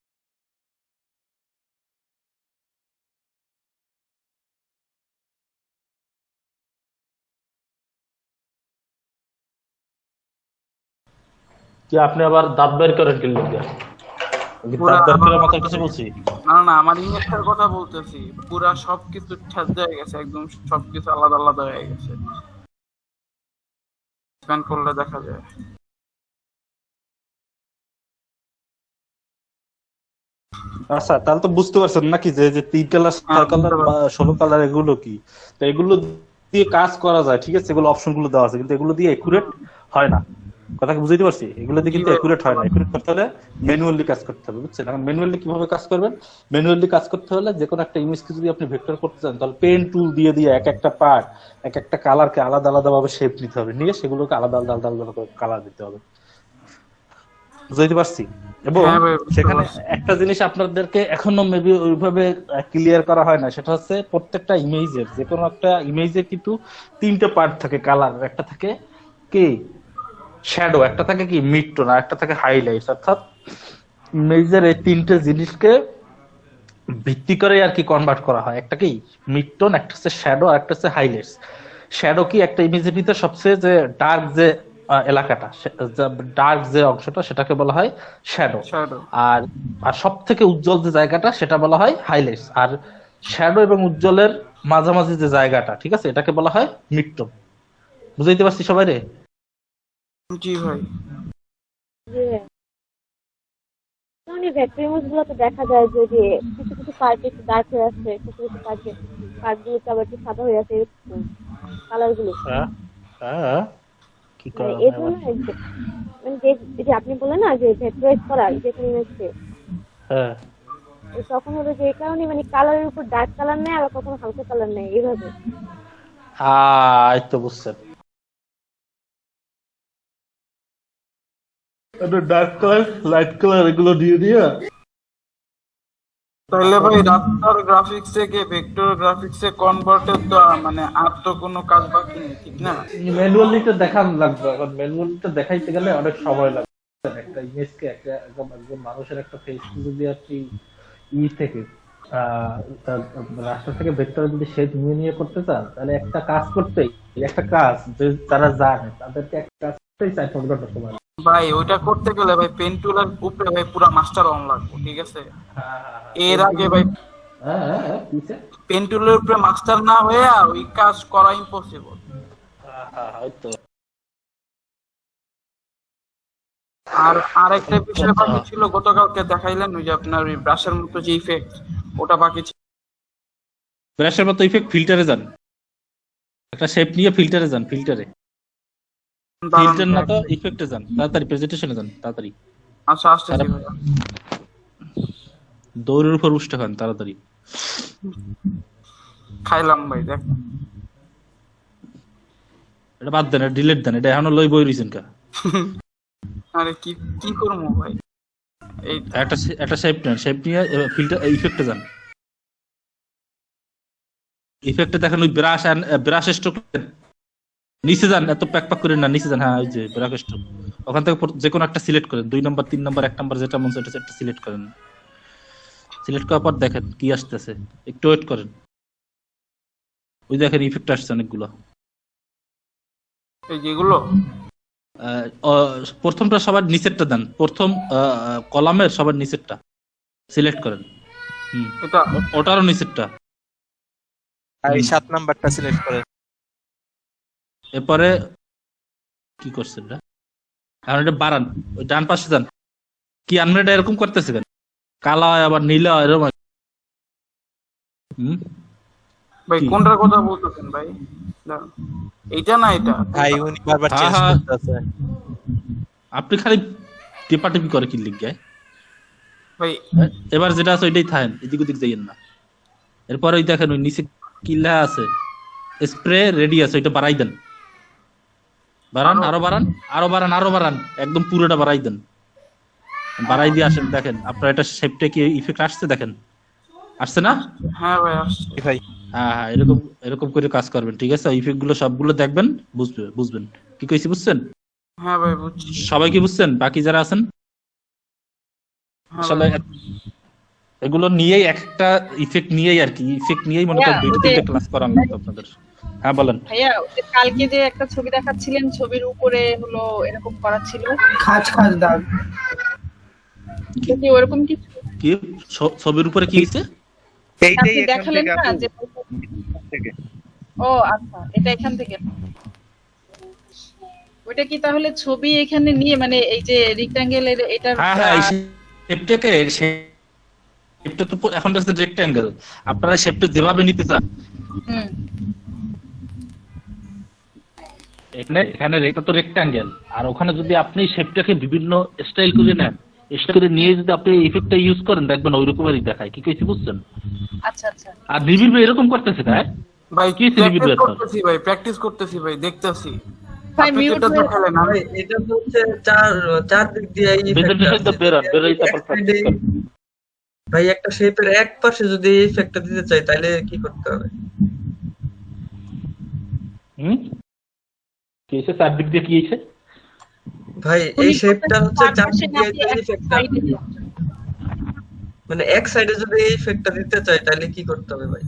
কি আপনি আবার দাঁত বের করেন কি লিখে? না না, আমার ইমেজটার কথা বলতেছি, পুরা সবকিছু ছাদরা হয়ে গেছে, একদম সবকিছু আলাদা আলাদা হয়ে গেছে। স্ক্যান করলে দেখা যায়। আচ্ছা, তাহলে তো বুঝতে পারছেন নাকি যে 3 কালার 6 কালার বা 16 কালার এগুলো কি, তো এগুলো দিয়ে কাজ করা যায়, ঠিক আছে? এগুলো অপশন গুলো দেওয়া আছে, কিন্তু এগুলো দিয়ে একুরেট হয় না। কথা কি বুঝাইতে পারছি? এগুলো দিয়ে কিন্তু একুরেট হয় না। একুরেট করতে হলে ম্যানুয়ালি কাজ করতে হবে, বুঝছেন? এখন ম্যানুয়ালি কিভাবে কাজ করবেন? ম্যানুয়ালি কাজ করতে হলে যে কোনো একটা ইমেজকে যদি আপনি ভেক্টর করতে চান, তাহলে পেন টুল দিয়ে দিয়ে এক একটা পার্ট, এক একটা কালারকে আলাদা আলাদা ভাবে শেপ নিতে হবে, নিয়ে সেগুলোকে আলাদা আলাদা আলাদা আলাদা করে কালার দিতে হবে। বুঝাইতে পারছি? এবং সেখানে একটা জিনিস আপনাদেরকে এখনো মেবি ওইভাবে ক্লিয়ার করা হয় না, সেটা হচ্ছে প্রত্যেকটা ইমেজের, যে কোনো একটা ইমেজের কিন্তু 3টে পার্ট থাকে কালার। একটা থাকে কি শ্যাডো, একটা থাকে কি মিড টোন, আর একটা থাকে হাইলাইটস। অর্থাৎ ইমেজের এই 3টে জিনিসকে ভিত্তি করে আর কি কনভার্ট করা হয়। একটা কি মিড টোন, একটা হচ্ছে শ্যাডো, আর একটা হচ্ছে হাইলাইটস। শ্যাডো কি একটা ইমেজের ভিতরে সবচেয়ে যে ডার্ক যে এলাকাটা, ডার্ক যে অংশটা, সেটাকে বলা হয় শ্যাডো। আর আর সব থেকে উজ্জ্বল যে জায়গাটা, সেটা বলা হয় হাইলাইটস। আর শ্যাডো এবং উজ্জ্বলের মাঝামাঝি যে জায়গাটা, ঠিক আছে, এটাকে বলা হয় মিড টোন। বুঝাইতে পারছি সবাই রে? জি ভাই। ভেক্টর ইমেজ গুলোতে দেখা যায় যে কিছু কিছু পার্ট একটু ডার্ক হয়ে আসছে, কিছু কিছু পার্ট গুলো আবার একটু সাদা হয়ে আছে, এরকম কালার গুলো। কি করা এর জন্য মানে যে আপনি বললেন না যে ভেক্টরাইজ করা যে কোনো ইমেজকে, তখন হলো যে এই কারণে মানে কালারের উপর ডার্ক কালার নেয় আর কখনো হালকা কালার নেয় এইভাবে। এই তো বুঝছেন, ডার্ক কালার লাইট কালার এগুলো দিয়ে দিয়া তাহলে ভাই রাস্টার গ্রাফিক্স থেকে ভেক্টর গ্রাফিক্সে কনভার্টের তো মানে আর তো কোনো কাজ বাকি নেই, ঠিক না? ম্যানুয়ালিটা দেখান লাগবে। এখন ম্যানুয়ালিটা দেখাইতে গেলে অনেক সময় লাগবে। একটা ইমেজকে একদম মানুষের একটা ফেস যদি আপনি থেকে রাস্তা থেকে ভেক্টর যদি শেড নিয়ে করতে চান, তাহলে একটা কাজ করতেই একটা কাজ তারা জানে তাদেরকে একটা কাজ করতেই 4-5 ঘন্টা সময়। ভাই ওইটা করতে গেলে ভাই পেন টুলের উপরে ভাই পুরো মাস্টার অন লাগবে, ঠিক আছে? এর আগে ভাই পেন টুলের উপরে মাস্টার না হয়ে ওই কাজ করা ইম্পসিবল। হয়তো আর আরেকটা বিষয় বাকি ছিল, গতকালকে দেখাইলেন ওই যে আপনার ওই ব্রাশের মতো যে ইফেক্ট, ওটা বাকি ছিল। ব্রাশের মতো ইফেক্ট ফিল্টারে যান, একটা শেপ নিয়ে ফিল্টারে যান, ফিল্টার না তো ইফেক্টে যান, তাড়াতাড়ি প্রেজেন্টেশনে যান তাড়াতাড়ি। আচ্ছা আসতেছি ভাই, দৌড়ের উপর উঠতে খান তাড়াতাড়ি। খাইলাম ভাই, দেখ এটা বাদ দেন, ডিলিট দেন, এটা এখনো লই বই রইছেন কা। আরে কি কি করবো ভাই, এই একটা শেপ নেন, শেপ নিয়ে ফিল্টার ইফেক্টে যান। ইফেক্টে দেখেন ওই ব্রাশ স্ট্রোক নিচে যান, এত প্যাক প্যাক করে না, নিচে যান। হ্যাঁ ওই যে ব্রাশ স্ট্রোক, ওখান থেকে যে কোনো একটা সিলেক্ট করেন, 2 নাম্বার 3 নাম্বার 1 নাম্বার যেটা মন চায় সেটা সিলেক্ট করেন। সিলেক্ট করার পর দেখেন কি আসতেছে, একটু ওয়েট করেন। ওই দেখেন ইফেক্ট আসছে অনেকগুলো। এই যেগুলো প্রথমটা সবার নিচেরটা দেন, প্রথম কলামের সবার নিচেরটা সিলেক্ট করেন। এটা ওটারও নিচেরটা, আর 7 নাম্বারটা সিলেক্ট করেন। এরপরে কি করছেন এটা, এখন এটা বাড়ান, ওই ডান পাশে যান। কি আনমেটা এরকম করতেছে কেন, কালা হয় আবার নীলা হয় এরকম। ভাই কোনটার কথা বলতেছেন ভাই? এইটা না এটা ভাই উনি বারবার চেঞ্জ করতেছে। আপনি খালি টিপাটিপি করে কি লিখ গায় ভাই। এবার যেটা আছে ওইটাই থাকেন, এদিক ওদিক যাইয়েন না। এরপর ওই দেখেন ওই নিচে কিল্লা আছে, স্প্রে রেডি আছে, ওইটা বাড়াই দেন। বাড়ান, আরো বাড়ান, আরো বাড়ান, আরো বাড়ান, একদম পুরোটা বাড়াই দেন। বাড়াই দিয়ে আসেন, দেখেন আপনার এটা শেপটা কি ইফেক্ট আসছে, দেখেন আসছে না? হ্যাঁ ভাই আসছে ভাই। হ্যাঁ এরকম এরকম করে কাজ করবেন, ঠিক আছে? ইফেক্ট গুলো সবগুলো দেখবেন, বুঝবেন কি কইছি, বুঝছেন? হ্যাঁ ভাই বুঝছি। সবাই কি বুঝছেন? বাকি যারা আছেন আসলে এগুলো নিয়েই একটা ইফেক্ট নিয়েই আর কি, ইফেক্ট নিয়েই মনে করেন 2-3টা ক্লাস করানো লাগতো আপনাদের। হ্যাঁ বলেন ভাইয়া, কালকে যে একটা ছবি দেখাচ্ছিলেন, ছবির উপরে হলো এরকম করা ছিল খাঁজ খাঁজ দাগ, কি ওরকম কিছু? কি ছবির উপরে কি হইছে? আপনি দেখালেন না যে, ও আচ্ছা এটা এখান থেকে, ওটা কি তাহলে ছবি এখানে নিয়ে মানে এই যে রেক্ট্যাঙ্গেল এটা? হ্যাঁ হ্যাঁ, এই শেপটাকে শেপটা তো এখন আছে রেক্ট্যাঙ্গেল, আপনারা শেপটা যেভাবে নিতে চান এখানে এটা তো রেক্ট্যাঙ্গেল, আর ওখানে যদি আপনি শেপটাকে বিভিন্ন স্টাইল করে নেন, স্টাইল করে নিয়ে যদি আপনি ইফেক্টটা ইউজ করেন, দেখবেন ওই রকমেরই দেখায়। কি কইছি বুঝছেন? আচ্ছা আচ্ছা। আর নিবিড় এরকম করতেছে তাই ভাই, কি নিবিড় করতেছি ভাই, প্র্যাকটিস করতেছি ভাই, দেখতেছি। ভাই মিউট দেখালেন না ভাই, এটা তো হচ্ছে চার দিক দিয়ে প্রেজেন্টেশন তো বেরোই তারপর প্র্যাকটিস করেন ভাই। একটা শেপের এক পাশে যদি এই ইফেক্টটা দিতে চাই তাহলে কি করতে হবে? কি হইছে, চারদিক দিয়ে কি হইছে ভাই? এই শেপটা হচ্ছে চারদিক দিয়ে ইফেক্টটা, মানে এক সাইডে যদি এই ইফেক্টটা দিতে চাই তাহলে কি করতে হবে ভাই?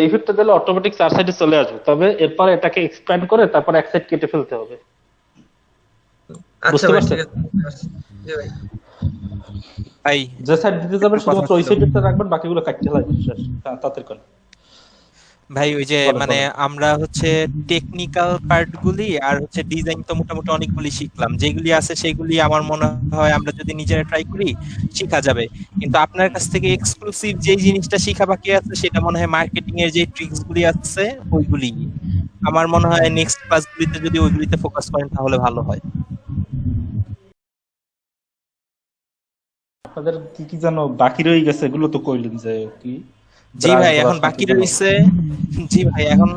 ইফেক্টটা দিলে অটোমেটিক 4 সাইডে চলে আসবে, তবে এরপর এটাকে এক্সপ্যান্ড করে তারপর এক সাইড কেটে ফেলতে হবে। আচ্ছা ভাই ঠিক আছে। জি ভাই। ভাই যে সাইড দিতে যাবেন শুধুমাত্র ওই সাইডটা রাখবেন, বাকিগুলো কাটতে লাগবে। তাড়াতাড়ি করেন ভাই। ওই যে মানে আমরা হচ্ছে টেকনিক্যাল পার্টগুলি আর হচ্ছে ডিজাইন তো মোটামুটি অনেকগুলি শিখলাম, যেগুলি আছে সেগুলি আমার মনে হয় আমরা যদি নিজেরা ট্রাই করি শেখা যাবে। কিন্তু আপনার কাছ থেকে এক্সক্লুসিভ যেই জিনিসটা শেখা বাকি আছে সেটা মনে হয় মার্কেটিং এর যে ট্রিক্স গুলি আছে ওইগুলি। আমার মনে হয় নেক্সট ক্লাসগুলিতে যদি ওইগুলিতে ফোকাস করেন তাহলে ভালো হয়। আপনাদের কি কি যেন বাকি রয়ে গেছে, এগুলো তো কইলেন যে কি জি ব্রাশ ভাই, এখন ব্রাশ বাকি নাকি যেন। রয়েছে। জি ভাই, এখন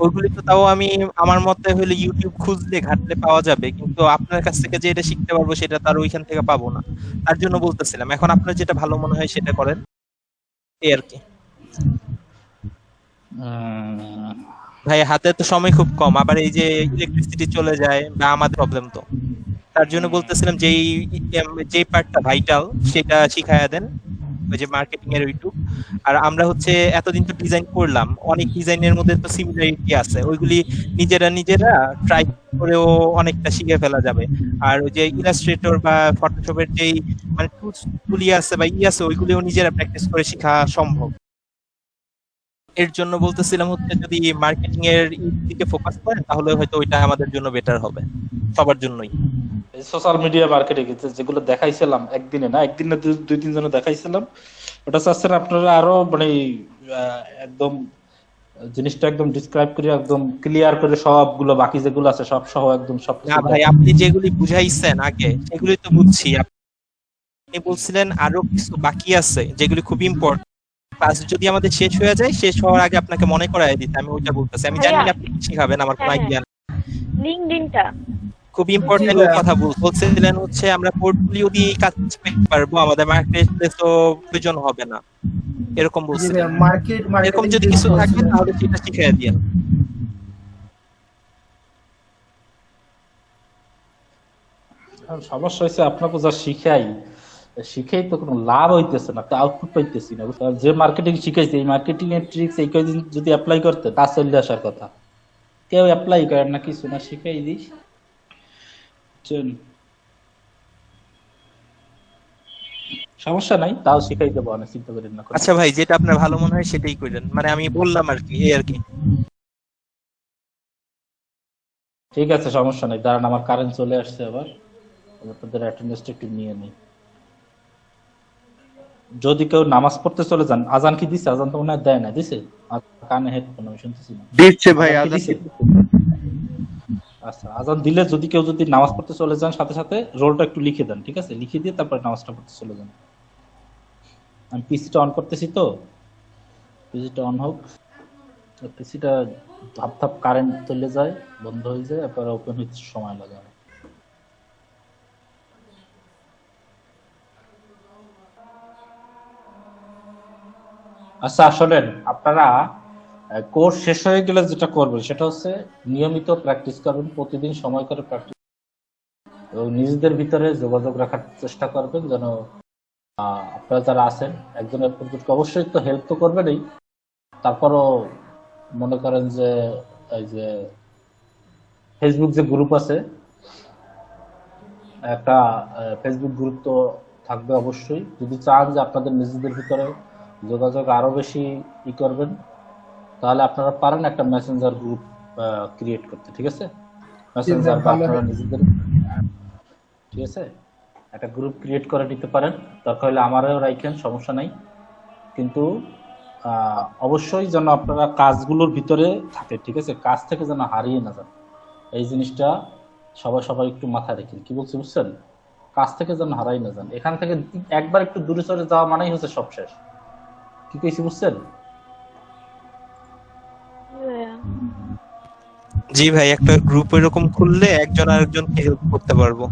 ওইগুলি তো তাও আমি আমার মতে হলে ইউটিউব খুঁজলে ঘাটলে পাওয়া যাবে, কিন্তু আপনার কাছ থেকে যে এটা শিখতে পারবো সেটা তো আর ওইখান থেকে পাবো না। তার জন্য বলতেছিলাম, এখন আপনার যেটা ভালো মনে হয় সেটা করেন, এই আর কি। ভাই হাতে তো সময় খুব কম, আবার এই যে ইলেকট্রিসিটি চলে যায় বা আমাদের প্রবলেম তো, তার জন্য বলতেছিলাম যেই পার্টটা ভাইটাল সেটা শিখায়া দেন, ওই যে মার্কেটিং এর ওইটুক। আর আমরা হচ্ছে এতদিন তো ডিজাইন করলাম, অনেক ডিজাইনের মধ্যে তো সিমিলারিটি আছে, ওইগুলি নিজেরা ট্রাই করেও অনেকটা শিখে ফেলা যাবে। আর ওই যে ইলাস্ট্রেটর বা ফটোশপের যেই মানে টুলস গুলি আছে বা আছে, ওইগুলিও নিজেরা প্র্যাকটিস করে শেখা সম্ভব। এর জন্য বলতেছিলাম হচ্ছে যদি মার্কেটিং এর দিকে ফোকাস করেন তাহলে হয়তো ওইটা আমাদের জন্য বেটার হবে, সবার জন্যই। সোশ্যাল মিডিয়া মার্কেটিং যেগুলো দেখাইছিলাম একদিনে না, একদিনে দুই তিন জনে দেখাইছিলাম, ওটা চাচ্ছেন আপনারা আরো মানে একদম জিনিসটা একদম ডিসক্রাইব করে একদম ক্লিয়ার করে সবগুলো বাকি যেগুলো আছে সব সহ একদম সব। না ভাই, আপনি যেগুলি বুঝাইছেন আগে সেগুলি তো বুঝছি, আপনি বলছিলেন আরো কিছু বাকি আছে যেগুলি খুব ইম্পর্টেন্ট, ক্লাস যদি আমাদের শেষ হয়ে যায়, শেষ হওয়ার আগে আপনাকে মনে করায় দিতে, আমি ওইটা বলতেছি। আমি জানি না আপনি কি শিখাবেন, আমার কোনো আইডিয়া নেই। লিংকডইনটা খুব ইম্পর্টেন্ট কথা বলছিলেন হচ্ছে আমরা পোর্টফোলিও দিয়ে কাজ করতে পারবো, আমাদের মার্কেট প্লেসও প্রয়োজন হবে না, এরকম বলছিলেন। এরকম যদি কিছু থাকে তাহলে সেটা শিখিয়ে দিন। সমস্যা হয়েছে আপনাকে যা শিখাই তো কোনো লাভ হইতেছে না, তো আউটপুট পাইতেছি না। যে মার্কেটিং শিখাইছে এই মার্কেটিং এর ট্রিক্স এই কয়দিন যদি অ্যাপ্লাই করতে তা চলে আসার কথা, কেউ অ্যাপ্লাই করেন না, কিছু না, শিখাই দিস। সমস্যা নাই, তাও শিখাই দেবো, অনেক চিন্তা করেন না। আচ্ছা ভাই, যেটা আপনার ভালো মনে হয় সেটাই করেন, মানে আমি বললাম আর কি, এই আর কি। ঠিক আছে, সমস্যা নাই। দাঁড়ান, আমার কারেন্ট চলে আসছে আবার, আপনাদের অ্যাটেন্ডেন্সটা একটু নিয়ে নিই। যদি কেউ নামাজ পড়তে চলে যান, আজান কি দিছে? আজান তো মনে হয় দেয় না, দিছে? কানে হেডফোন, আমি শুনতেছি না। দিচ্ছে ভাই, আজান দিছে। আচ্ছা, আজান দিলে যদি কেউ নামাজ পড়তে চলে যান, সাথে সাথে রোলটা একটু লিখে দেন, ঠিক আছে? লিখে দিয়ে তারপর নামাজটা পড়তে চলে যান। আমি পিসিটা অন করতেছি, তো পিসিটা অন হোক। পিসিটা ধাপ ধাপ কারেন্ট চলে যায়, বন্ধ হয়ে যায়, তারপর ওপেন হইতে সময় লাগে। আচ্ছা, আসলেন আপনারা কোর্স শেষ হয়ে গেলে যেটা করবেন সেটা হচ্ছে নিয়মিত প্র্যাকটিস করবেন, প্রতিদিন সময় করে প্র্যাকটিস, এবং নিজেদের ভিতরে যোগাযোগ রাখার চেষ্টা করবেন যেন আপনারা যারা আছেন একজনের প্রতি অবশ্যই তো হেল্প তো করবেনই, তারপরও মনে করেন যে এই যে ফেসবুক যে গ্রুপ আছে, একটা ফেসবুক গ্রুপ তো থাকবে অবশ্যই। যদি চান যে আপনাদের নিজেদের ভিতরে যোগাযোগ আরো বেশি করবেন, তাহলে আপনারা পারেন একটা মেসেঞ্জার গ্রুপ ক্রিয়েট করতে, ঠিক আছে? মেসেঞ্জার বা আপনারা নিজেদের, ঠিক আছে, একটা গ্রুপ ক্রিয়েট করে নিতে পারেন। দরকার হলে আমারও রাখেন, সমস্যা নাই, কিন্তু অবশ্যই যেন আপনারা কাজগুলোর ভিতরে থাকে, ঠিক আছে? কাজ থেকে যেন হারিয়ে না যান, এই জিনিসটা সবাই একটু মাথায় রাখেন। কি বলছি বুঝছেন? কাজ থেকে যেন হারাই না যান। এখান থেকে একবার একটু দূরে সরে যাওয়া মানেই হচ্ছে সব শেষ। কি কইছি বুঝছেন? জি ভাই, একটা গ্রুপ এরকম খুললে একজন আরেকজনকে হেল্প করতে পারবো।